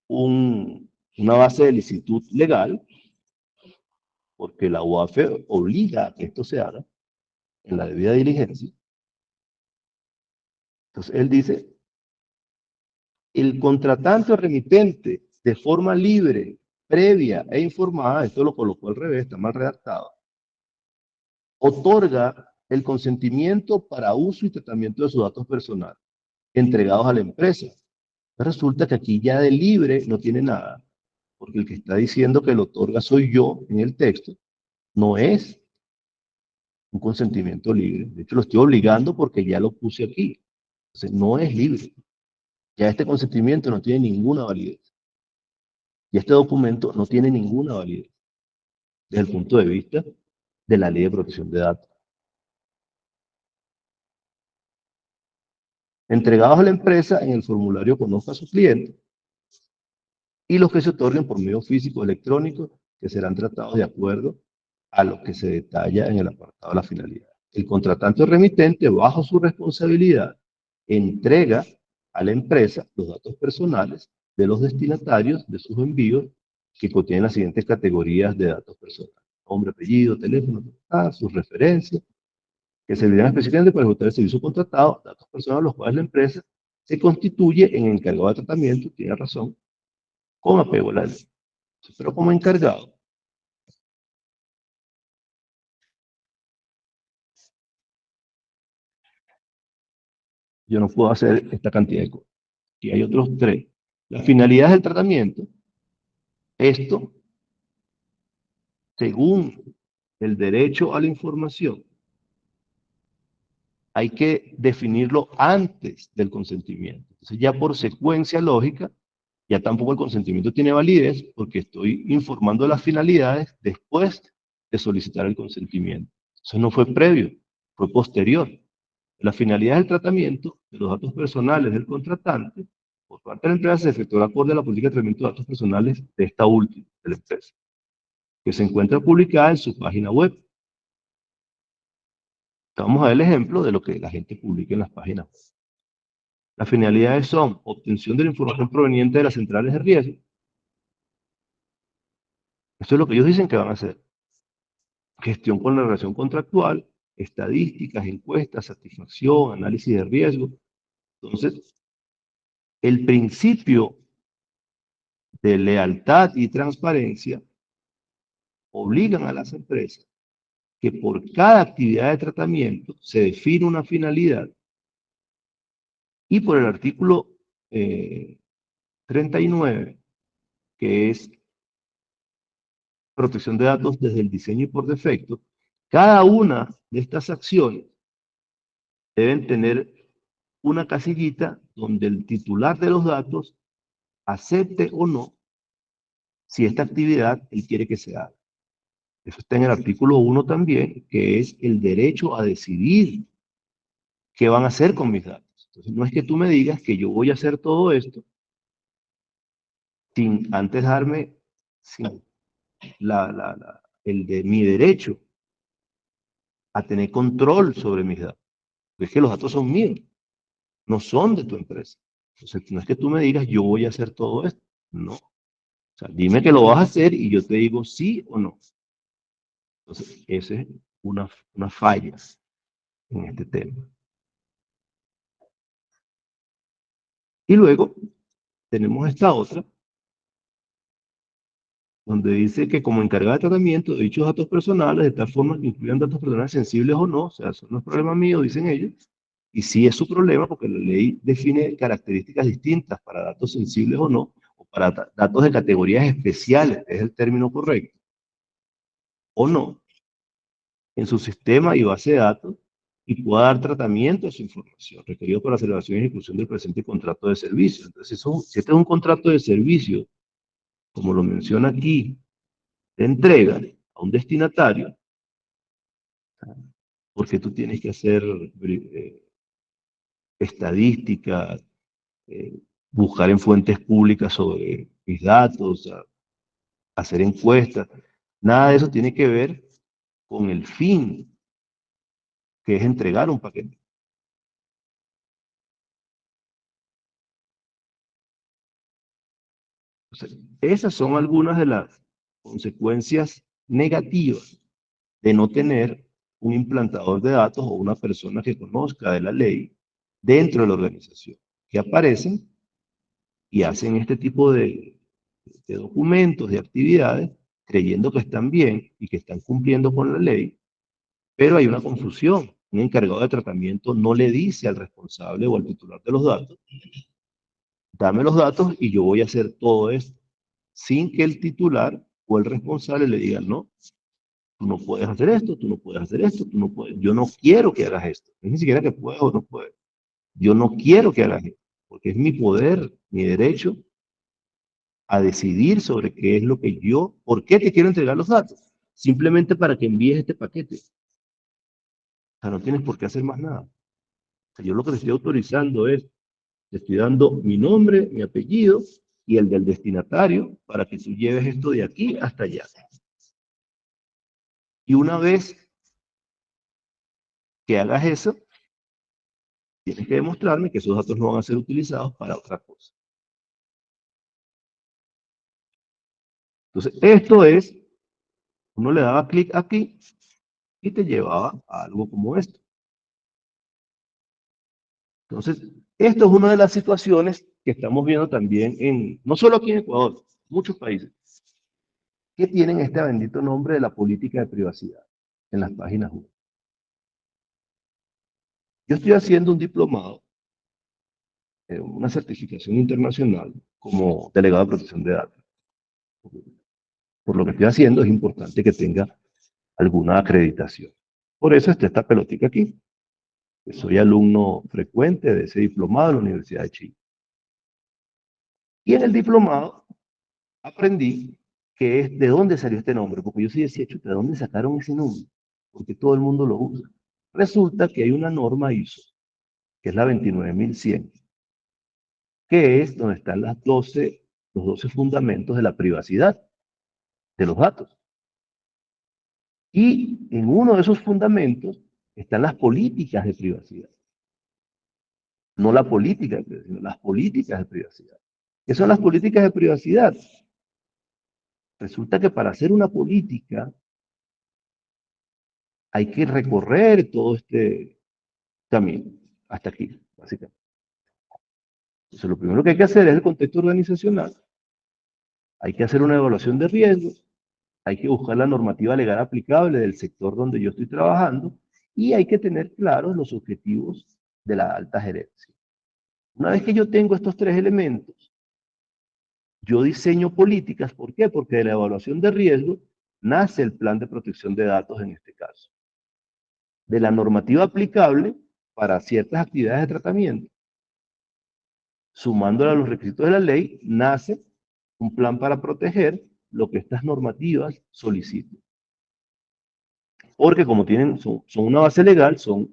una base de licitud legal, porque la UAFE obliga a que esto se haga en la debida diligencia. Entonces, él dice, el contratante o remitente, de forma libre, previa e informada, esto lo colocó al revés, está mal redactado, otorga el consentimiento para uso y tratamiento de sus datos personales entregados a la empresa, Resulta que aquí ya de libre no tiene nada, porque el que está diciendo que lo otorga soy yo en el texto, no es un consentimiento libre. De hecho, lo estoy obligando porque ya lo puse aquí. Entonces, no es libre. Ya este consentimiento no tiene ninguna validez. Y este documento no tiene ninguna validez desde el punto de vista de la ley de protección de datos. Entregados a la empresa en el formulario conozca a su cliente y los que se otorguen por medio físico o electrónico que serán tratados de acuerdo a lo que se detalla en el apartado de la finalidad. El contratante o remitente, bajo su responsabilidad, entrega a la empresa los datos personales de los destinatarios de sus envíos que contienen las siguientes categorías de datos personales: nombre, apellido, teléfono, sus referencias, que servirán específicamente para ejecutar el servicio contratado, datos personales los cuales la empresa se constituye en encargado de tratamiento, tiene razón, con apego a la ley. Pero como encargado, yo no puedo hacer esta cantidad de cosas. Y hay otros tres. Las finalidades del tratamiento, esto, según el derecho a la información, hay que definirlo antes del consentimiento. Entonces ya por secuencia lógica, ya tampoco el consentimiento tiene validez porque estoy informando de las finalidades después de solicitar el consentimiento. Eso no fue previo, fue posterior. La finalidad del tratamiento de los datos personales del contratante por parte de la empresa se efectuará acorde a la política de tratamiento de datos personales de esta última, de la empresa, que se encuentra publicada en su página web. Vamos a ver el ejemplo de lo que la gente publica en las páginas web. Las finalidades son obtención de la información proveniente de las centrales de riesgo. Esto es lo que ellos dicen que van a hacer. Gestión con la relación contractual, estadísticas, encuestas, satisfacción, análisis de riesgo. Entonces, el principio de lealtad y transparencia obligan a las empresas que por cada actividad de tratamiento se define una finalidad y por el artículo 39, que es protección de datos desde el diseño y por defecto, cada una de estas acciones deben tener una casillita donde el titular de los datos acepte o no si esta actividad él quiere que se haga. Eso está en el artículo 1 también, que es el derecho a decidir qué van a hacer con mis datos. Entonces, no es que tú me digas que yo voy a hacer todo esto sin antes darme sin el de mi derecho a tener control sobre mis datos. Porque es que los datos son míos, no son de tu empresa. Entonces, no es que tú me digas yo voy a hacer todo esto. No. O sea, dime que lo vas a hacer y yo te digo sí o no. Entonces, esa es una falla en este tema. Y luego tenemos esta otra, donde dice que como encargada de tratamiento de dichos datos personales, de tal forma que incluyan datos personales sensibles o no, o sea, eso no es problema mío, dicen ellos, y sí es su problema porque la ley define características distintas para datos sensibles o no, o para datos de categorías especiales, que es el término correcto, o no, en su sistema y base de datos, y pueda dar tratamiento a su información requerido para la celebración y ejecución del presente contrato de servicio. Entonces, si este es un contrato de servicio, como lo menciona aquí, de entrega a un destinatario, porque tú tienes que hacer estadísticas, eh, buscar en fuentes públicas sobre mis datos, hacer encuestas. Nada de eso tiene que ver con el fin, que es entregar un paquete. Entonces, esas son algunas de las consecuencias negativas de no tener un implantador de datos o una persona que conozca de la ley dentro de la organización, que aparecen y hacen este tipo de documentos, de actividades, creyendo que están bien y que están cumpliendo con la ley, pero hay una confusión. Un encargado de tratamiento no le dice al responsable o al titular de los datos dame los datos y yo voy a hacer todo esto, sin que el titular o el responsable le diga, no, tú no puedes hacer esto, tú no puedes hacer esto, tú no puedes, yo no quiero que hagas esto, es ni siquiera que puedo o no puedo, yo no quiero que hagas esto, porque es mi poder, mi derecho a decidir sobre qué es lo que yo, por qué te quiero entregar los datos, simplemente para que envíes este paquete. O sea, no tienes por qué hacer más nada. O sea, yo lo que te estoy autorizando es, te estoy dando mi nombre, mi apellido y el del destinatario para que tú lleves esto de aquí hasta allá. Y una vez que hagas eso, tienes que demostrarme que esos datos no van a ser utilizados para otra cosa. Entonces, esto es, uno le daba clic aquí y te llevaba a algo como esto. Entonces, esto es una de las situaciones que estamos viendo también no solo aquí en Ecuador, muchos países, que tienen este bendito nombre de la política de privacidad en las páginas web. Yo estoy haciendo un diplomado, una certificación internacional como delegado de protección de datos. Por lo que estoy haciendo es importante que tenga alguna acreditación. Por eso está esta pelotica aquí. Soy alumno frecuente de ese diplomado en la Universidad de Chile. Y en el diplomado aprendí que es de dónde salió este nombre, porque yo sí decía, chuta, ¿de dónde sacaron ese nombre? Porque todo el mundo lo usa. Resulta que hay una norma ISO, que es la 29100, que es donde están los 12 fundamentos de la privacidad de los datos. Y en uno de esos fundamentos están las políticas de privacidad. No la política, sino las políticas de privacidad. ¿Qué son las políticas de privacidad? Resulta que para hacer una política hay que recorrer todo este camino hasta aquí, básicamente. Entonces, lo primero que hay que hacer es el contexto organizacional, hay que hacer una evaluación de riesgos, hay que buscar la normativa legal aplicable del sector donde yo estoy trabajando y hay que tener claros los objetivos de la alta gerencia. Una vez que yo tengo estos tres elementos, yo diseño políticas. ¿Por qué? Porque de la evaluación de riesgos nace el plan de protección de datos en este caso. De la normativa aplicable para ciertas actividades de tratamiento, sumándola a los requisitos de la ley, nace un plan para proteger lo que estas normativas solicitan. Porque como son una base legal, son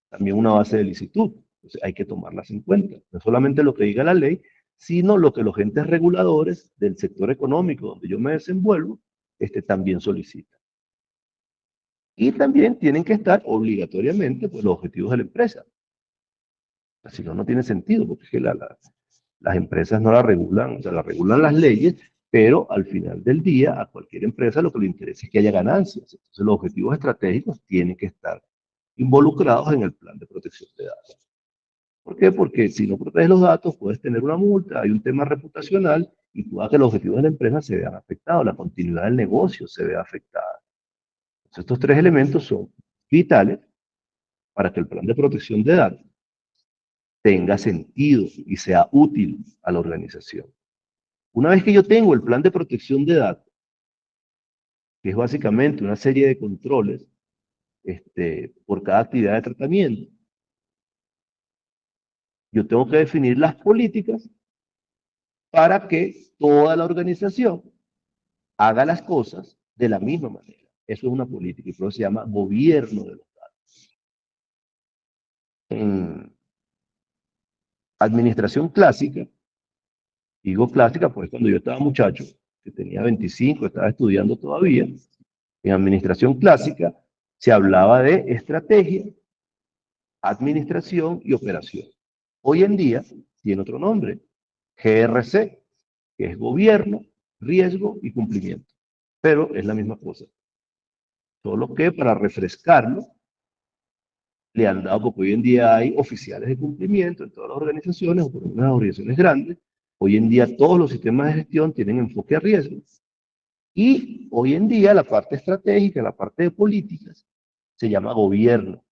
también una base de licitud. Entonces hay que tomarlas en cuenta. No solamente lo que diga la ley, sino lo que los entes reguladores del sector económico donde yo me desenvuelvo también solicitan. Y también tienen que estar obligatoriamente pues, los objetivos de la empresa. Si no, no tiene sentido, porque es que las empresas no la regulan, o sea, la regulan las leyes, pero al final del día a cualquier empresa lo que le interesa es que haya ganancias. Entonces los objetivos estratégicos tienen que estar involucrados en el plan de protección de datos. ¿Por qué? Porque si no proteges los datos puedes tener una multa, hay un tema reputacional y pueda que los objetivos de la empresa se vean afectados, la continuidad del negocio se vea afectada. Entonces, estos tres elementos son vitales para que el plan de protección de datos tenga sentido y sea útil a la organización. Una vez que yo tengo el plan de protección de datos, que es básicamente una serie de controles por cada actividad de tratamiento, yo tengo que definir las políticas para que toda la organización haga las cosas de la misma manera. Eso es una política y por eso se llama gobierno de los datos. En administración clásica, digo clásica, pues cuando yo estaba muchacho, que tenía 25, estaba estudiando todavía, en administración clásica se hablaba de estrategia, administración y operación. Hoy en día tiene otro nombre, GRC, que es gobierno, riesgo y cumplimiento. Pero es la misma cosa. Solo que para refrescarlo, le han dado, porque hoy en día hay oficiales de cumplimiento en todas las organizaciones, o por unas organizaciones grandes. Hoy en día todos los sistemas de gestión tienen enfoque a riesgo. Y hoy en día la parte estratégica, la parte de políticas, se llama gobierno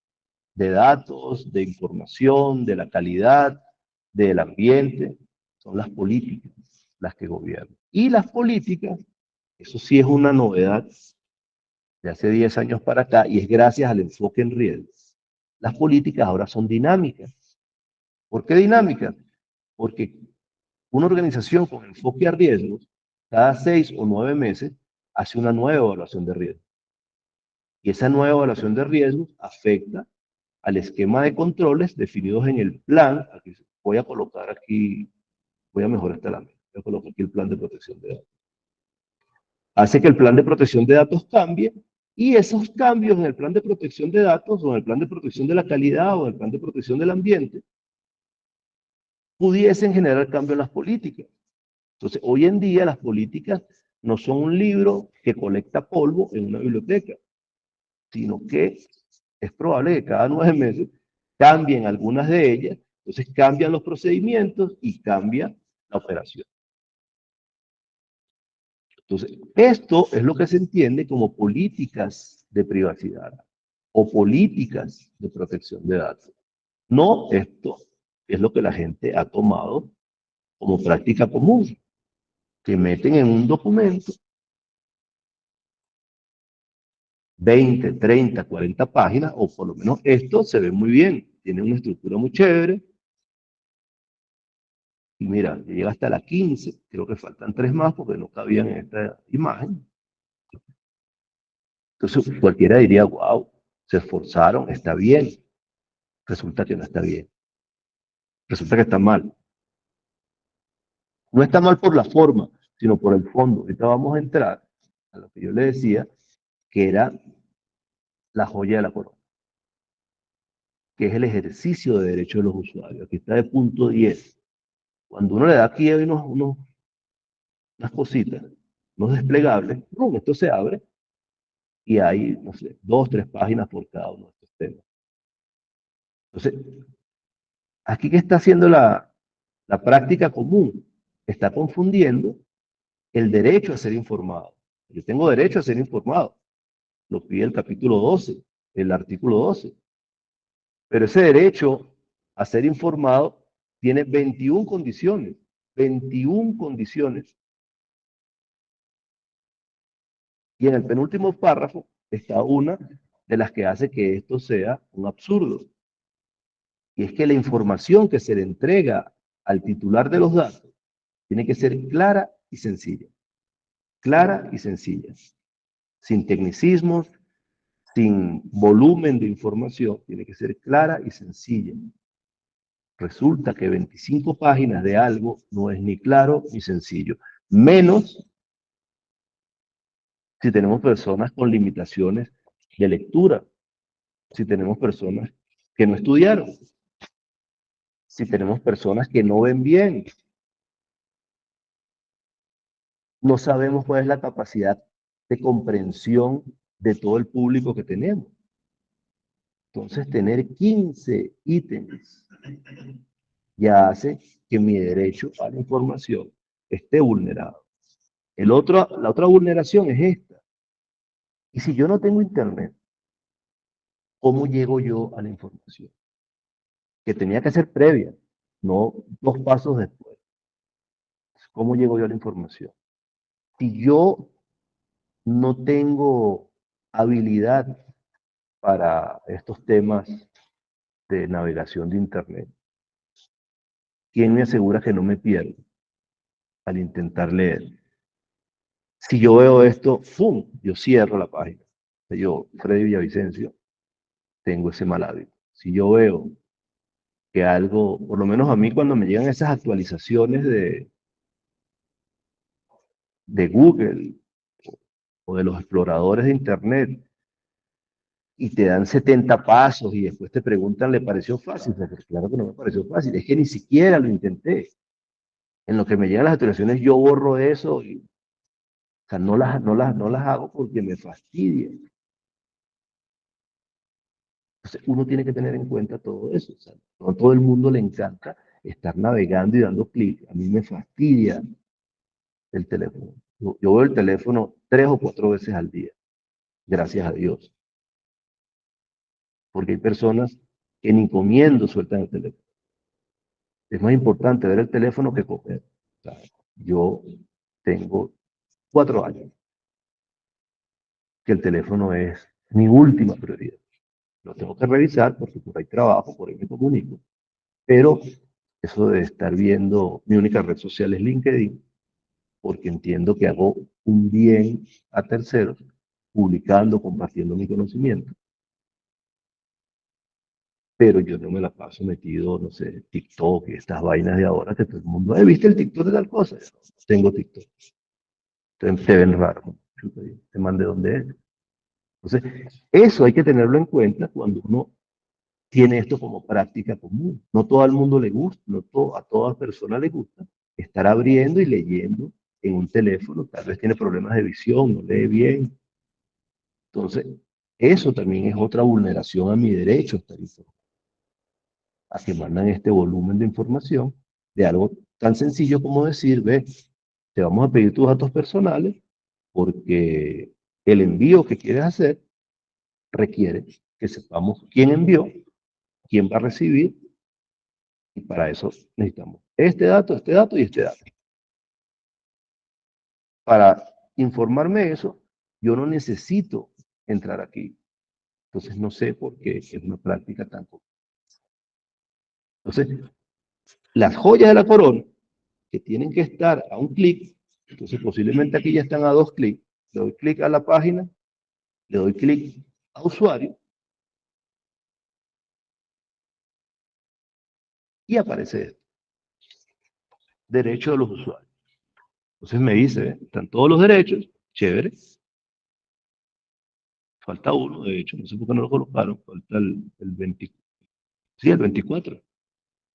de datos, de información, de la calidad, del ambiente. son las políticas las que gobiernan. Y las políticas, eso sí es una novedad de hace 10 años para acá, y es gracias al enfoque en riesgos. Las políticas ahora son dinámicas. ¿Por qué dinámicas? Porque una organización con enfoque a riesgos, cada 6 o 9 meses, hace una nueva evaluación de riesgos. Y esa nueva evaluación de riesgos afecta al esquema de controles definidos en el plan. Aquí voy a colocar aquí, voy a mejorar esta lámina. Voy a colocar aquí el plan de protección de datos. Hace que el plan de protección de datos cambie, y esos cambios en el plan de protección de datos, o en el plan de protección de la calidad, o en el plan de protección del ambiente, pudiesen generar cambio en las políticas. Entonces, hoy en día las políticas no son un libro que colecta polvo en una biblioteca, sino que es probable que cada 9 meses cambien algunas de ellas, entonces cambian los procedimientos y cambia la operación. Entonces, esto es lo que se entiende como políticas de privacidad o políticas de protección de datos. No, esto es lo que la gente ha tomado como práctica común, que meten en un documento 20, 30, 40 páginas, o por lo menos esto se ve muy bien, tiene una estructura muy chévere, y mira, llega hasta la 15, creo que faltan 3 más porque no cabían en esta imagen. Entonces cualquiera diría, wow, se esforzaron, está bien. Resulta que no está bien, resulta que está mal. No está mal por la forma, sino por el fondo. Ahorita vamos a entrar a lo que yo le decía, que era la joya de la corona, que es el ejercicio de derecho de los usuarios. Aquí está de punto 10. Cuando uno le da aquí hay unas cositas, unos desplegables, esto se abre y hay, no sé, 2, 3 páginas por cada uno de estos temas. Entonces, aquí, ¿qué está haciendo la práctica común? Está confundiendo el derecho a ser informado. Yo tengo derecho a ser informado, lo pide el capítulo 12, el artículo 12. Pero ese derecho a ser informado tiene 21 condiciones, 21 condiciones. Y en el penúltimo párrafo está una de las que hace que esto sea un absurdo. Y es que la información que se le entrega al titular de los datos tiene que ser clara y sencilla. Clara y sencilla. Sin tecnicismos, sin volumen de información, tiene que ser clara y sencilla. Resulta que 25 páginas de algo no es ni claro ni sencillo. Menos si tenemos personas con limitaciones de lectura, si tenemos personas que no estudiaron, si tenemos personas que no ven bien, no sabemos cuál es la capacidad de comprensión de todo el público que tenemos. Entonces, tener 15 ítems ya hace que mi derecho a la información esté vulnerado. La otra vulneración es esta. Y si yo no tengo internet, ¿cómo llego yo a la información? Que tenía que ser previa, no 2 pasos después. ¿Cómo llego yo a la información? Si yo no tengo habilidad para estos temas de navegación de internet, ¿quién me asegura que no me pierdo al intentar leer? Si yo veo esto, ¡fum!, yo cierro la página. Yo, Freddy Villavicencio, tengo ese mal hábito. Si yo veo que algo, por lo menos a mí cuando me llegan esas actualizaciones de Google o de los exploradores de Internet, y te dan 70 pasos y después te preguntan, ¿le pareció fácil? Pues claro que no me pareció fácil, es que ni siquiera lo intenté. En lo que me llegan las actualizaciones yo borro eso, y, o sea, no las hago porque me fastidia. Entonces uno tiene que tener en cuenta todo eso. O sea, no a todo el mundo le encanta estar navegando y dando clic. A mí me fastidia el teléfono. Yo veo el teléfono 3 o 4 veces al día, gracias a Dios. Porque hay personas que ni comiendo sueltan el teléfono. Es más importante ver el teléfono que comer. O sea, yo tengo 4 años que el teléfono es mi última prioridad. Lo tengo que revisar porque por ahí trabajo, por ahí me comunico, pero eso de estar viendo, mi única red social es LinkedIn, porque entiendo que hago un bien a terceros, publicando, compartiendo mi conocimiento, pero yo no me la paso metido, no sé, TikTok y estas vainas de ahora que todo el mundo, ¿viste el TikTok de tal cosa? Yo no tengo TikTok. Te ven raro, ¿no? Te mande dónde es. Entonces, eso hay que tenerlo en cuenta cuando uno tiene esto como práctica común. No todo el mundo le gusta, a toda persona le gusta estar abriendo y leyendo en un teléfono. Tal vez tiene problemas de visión, no lee bien. Entonces, eso también es otra vulneración a mi derecho a estar informado, a que mandan este volumen de información de algo tan sencillo como decir, ve, te vamos a pedir tus datos personales porque el envío que quieres hacer requiere que sepamos quién envió, quién va a recibir, y para eso necesitamos este dato y este dato. Para informarme eso, yo no necesito entrar aquí. Entonces no sé por qué es una práctica tan común. Entonces, las joyas de la corona, que tienen que estar a un clic, entonces posiblemente aquí ya están a 2 clics. Le doy clic a la página, le doy clic a usuario y aparece esto, derecho de los usuarios. Entonces me dice, están todos los derechos, chévere, falta uno, de hecho, no sé por qué no lo colocaron, falta el 20, sí, el 24,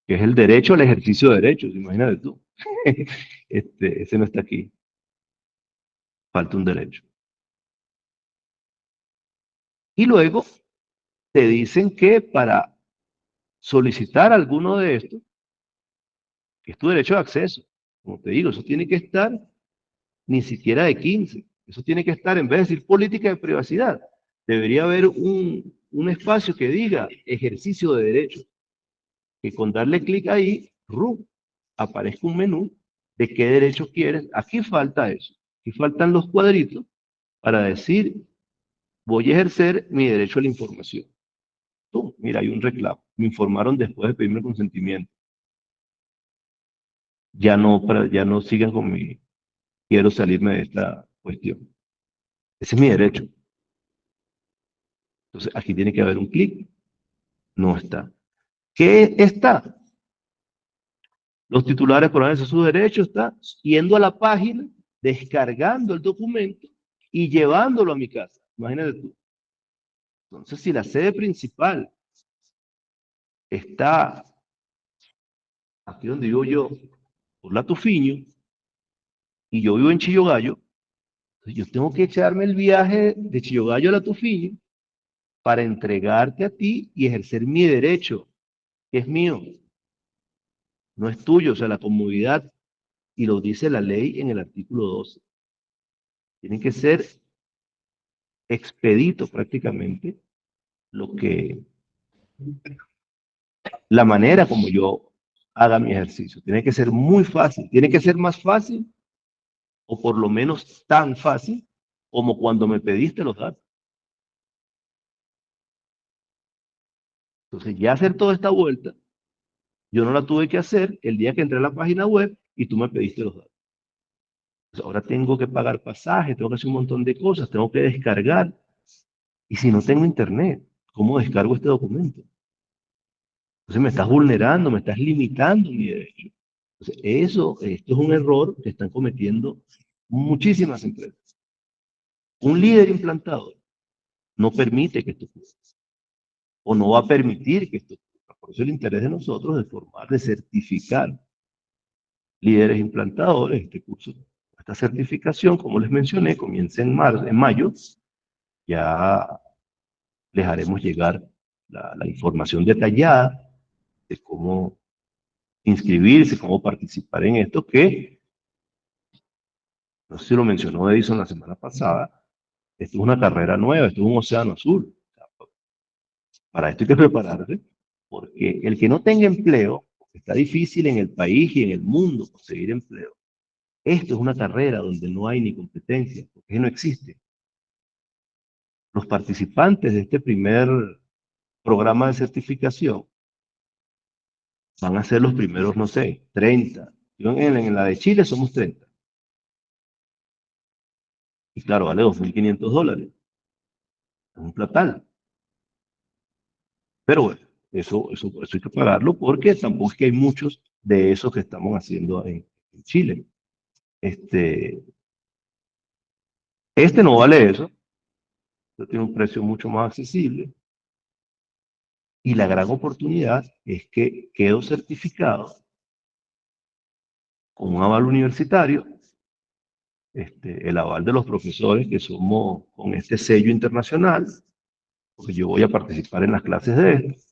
que es el derecho al ejercicio de derechos, imagínate tú. Ese no está aquí, falta un derecho. Y luego te dicen que para solicitar alguno de estos, que es tu derecho de acceso, como te digo, eso tiene que estar ni siquiera de 15, eso tiene que estar, en vez de decir política de privacidad, debería haber un espacio que diga ejercicio de derechos, que con darle clic ahí, aparezca un menú de qué derecho quieres. Aquí falta eso. Aquí faltan los cuadritos para decir, voy a ejercer mi derecho a la información. Tú, mira, hay un reclamo. Me informaron después de pedirme consentimiento. Ya no sigan con mi, quiero salirme de esta cuestión. Ese es mi derecho. Entonces, aquí tiene que haber un clic. No está. ¿Qué está? Los titulares por de sus derechos está yendo a la página, descargando el documento y llevándolo a mi casa. Imagínate tú. Entonces, si la sede principal está aquí donde vivo yo, por La Tufiño, y yo vivo en Chillogallo, entonces yo tengo que echarme el viaje de Chillogallo a La Tufiño para entregarte a ti y ejercer mi derecho, que es mío, no es tuyo, o sea, la comodidad, y lo dice la ley en el artículo 12. Tiene que ser expedito prácticamente lo que, la manera como yo haga mi ejercicio. Tiene que ser muy fácil, tiene que ser más fácil o por lo menos tan fácil como cuando me pediste los datos. Entonces, ya hacer toda esta vuelta, yo no la tuve que hacer el día que entré a la página web y tú me pediste los datos. Entonces, ahora tengo que pagar pasaje, tengo que hacer un montón de cosas, tengo que descargar. Y si no tengo internet, ¿cómo descargo este documento? Entonces me estás vulnerando, me estás limitando mi derecho. Entonces, esto es un error que están cometiendo muchísimas empresas. Un líder implantador no permite que esto ocurra, o no va a permitir que esto ocurra. Por eso el interés de nosotros de formar, de certificar líderes implantadores. Este curso, esta certificación, como les mencioné, comienza en mayo. Ya les haremos llegar la información detallada de cómo inscribirse, cómo participar en esto, que no sé si lo mencionó Edison la semana pasada, esto es una carrera nueva, esto es un océano azul. Para esto hay que prepararse, porque el que no tenga empleo Está difícil en el país y en el mundo conseguir empleo. Esto es una carrera donde no hay ni competencia, porque no existe. Los participantes de este primer programa de certificación van a ser los primeros, no sé, 30. En la de Chile somos 30. Y claro, vale $2.500. Es un platal. Pero bueno, eso hay que pagarlo porque tampoco es que hay muchos de esos que estamos haciendo en Chile. Este no vale eso. Esto tiene un precio mucho más accesible. Y la gran oportunidad es que quedo certificado con un aval universitario, el aval de los profesores que somos con este sello internacional, porque yo voy a participar en las clases de esto,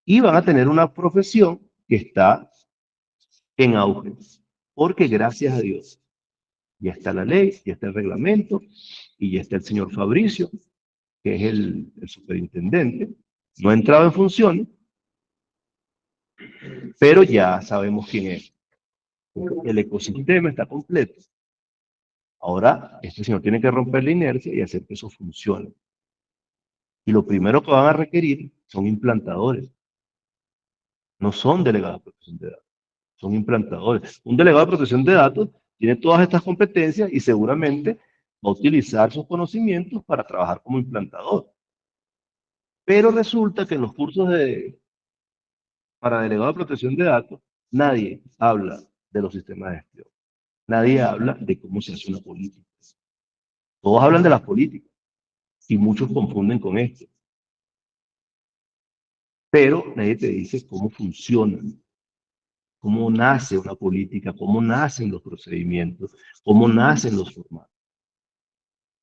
y van a tener una profesión que está en auge, porque gracias a Dios ya está la ley, ya está el reglamento, y ya está el señor Fabricio, que es el superintendente. No ha entrado en función, pero ya sabemos quién es. El ecosistema está completo. Ahora, este señor tiene que romper la inercia y hacer que eso funcione. Y lo primero que van a requerir son implantadores. No son delegados de protección de datos, son implantadores. Un delegado de protección de datos tiene todas estas competencias y seguramente va a utilizar sus conocimientos para trabajar como implantador. Pero resulta que en los cursos para delegado de protección de datos, nadie habla de los sistemas de gestión. Nadie habla de cómo se hace una política. Todos hablan de las políticas y muchos confunden con esto. Pero nadie te dice cómo funcionan, cómo nace una política, cómo nacen los procedimientos, cómo nacen los formatos.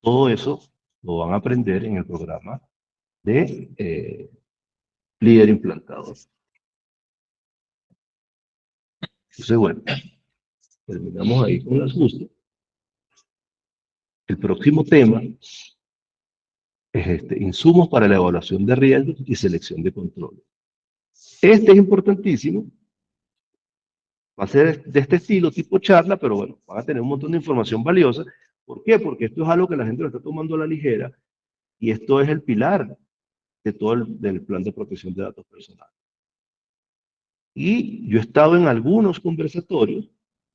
Todo eso lo van a aprender en el programa de líder implantador. Entonces, bueno, terminamos ahí con las justas. El próximo tema es insumos para la evaluación de riesgos y selección de controles. Este es importantísimo. Va a ser de este estilo, tipo charla, pero bueno, van a tener un montón de información valiosa. ¿Por qué? Porque esto es algo que la gente lo está tomando a la ligera y esto es el pilar de todo del plan de protección de datos personales. Y yo he estado en algunos conversatorios,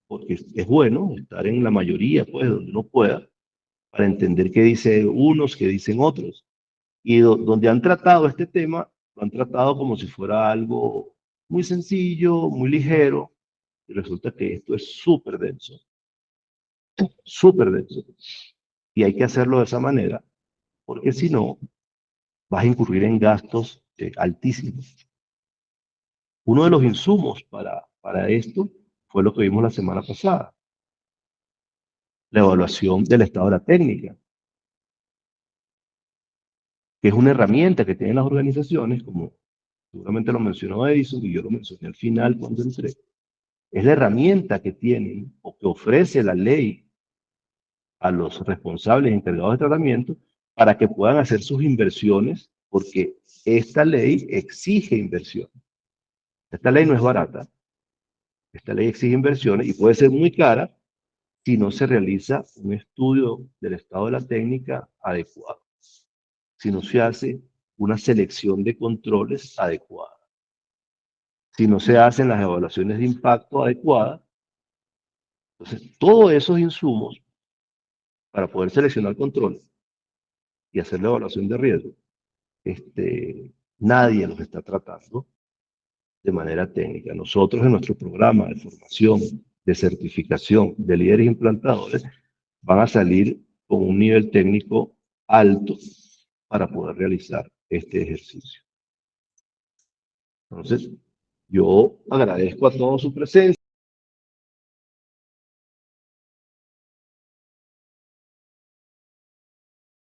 porque es bueno estar en la mayoría, pues, donde uno pueda, para entender qué dicen unos, qué dicen otros. Y donde han tratado este tema, lo han tratado como si fuera algo muy sencillo, muy ligero, y resulta que esto es súper denso, súper denso. Y hay que hacerlo de esa manera, porque si no, vas a incurrir en gastos altísimos. Uno de los insumos para esto fue lo que vimos la semana pasada, la evaluación del estado de la técnica, que es una herramienta que tienen las organizaciones, como seguramente lo mencionó Edison y yo lo mencioné al final cuando entré. Es la herramienta que tienen o que ofrece la ley a los responsables encargados de tratamiento para que puedan hacer sus inversiones, porque esta ley exige inversión. Esta ley no es barata, esta ley exige inversiones y puede ser muy cara si no se realiza un estudio del estado de la técnica adecuado, si no se hace una selección de controles adecuada, si no se hacen las evaluaciones de impacto adecuadas. Entonces, todos esos insumos para poder seleccionar controles y hacer la evaluación de riesgo, nadie los está tratando de manera técnica. Nosotros en nuestro programa de formación, de certificación de líderes implantadores, van a salir con un nivel técnico alto para poder realizar este ejercicio. Entonces, yo agradezco a todos su presencia.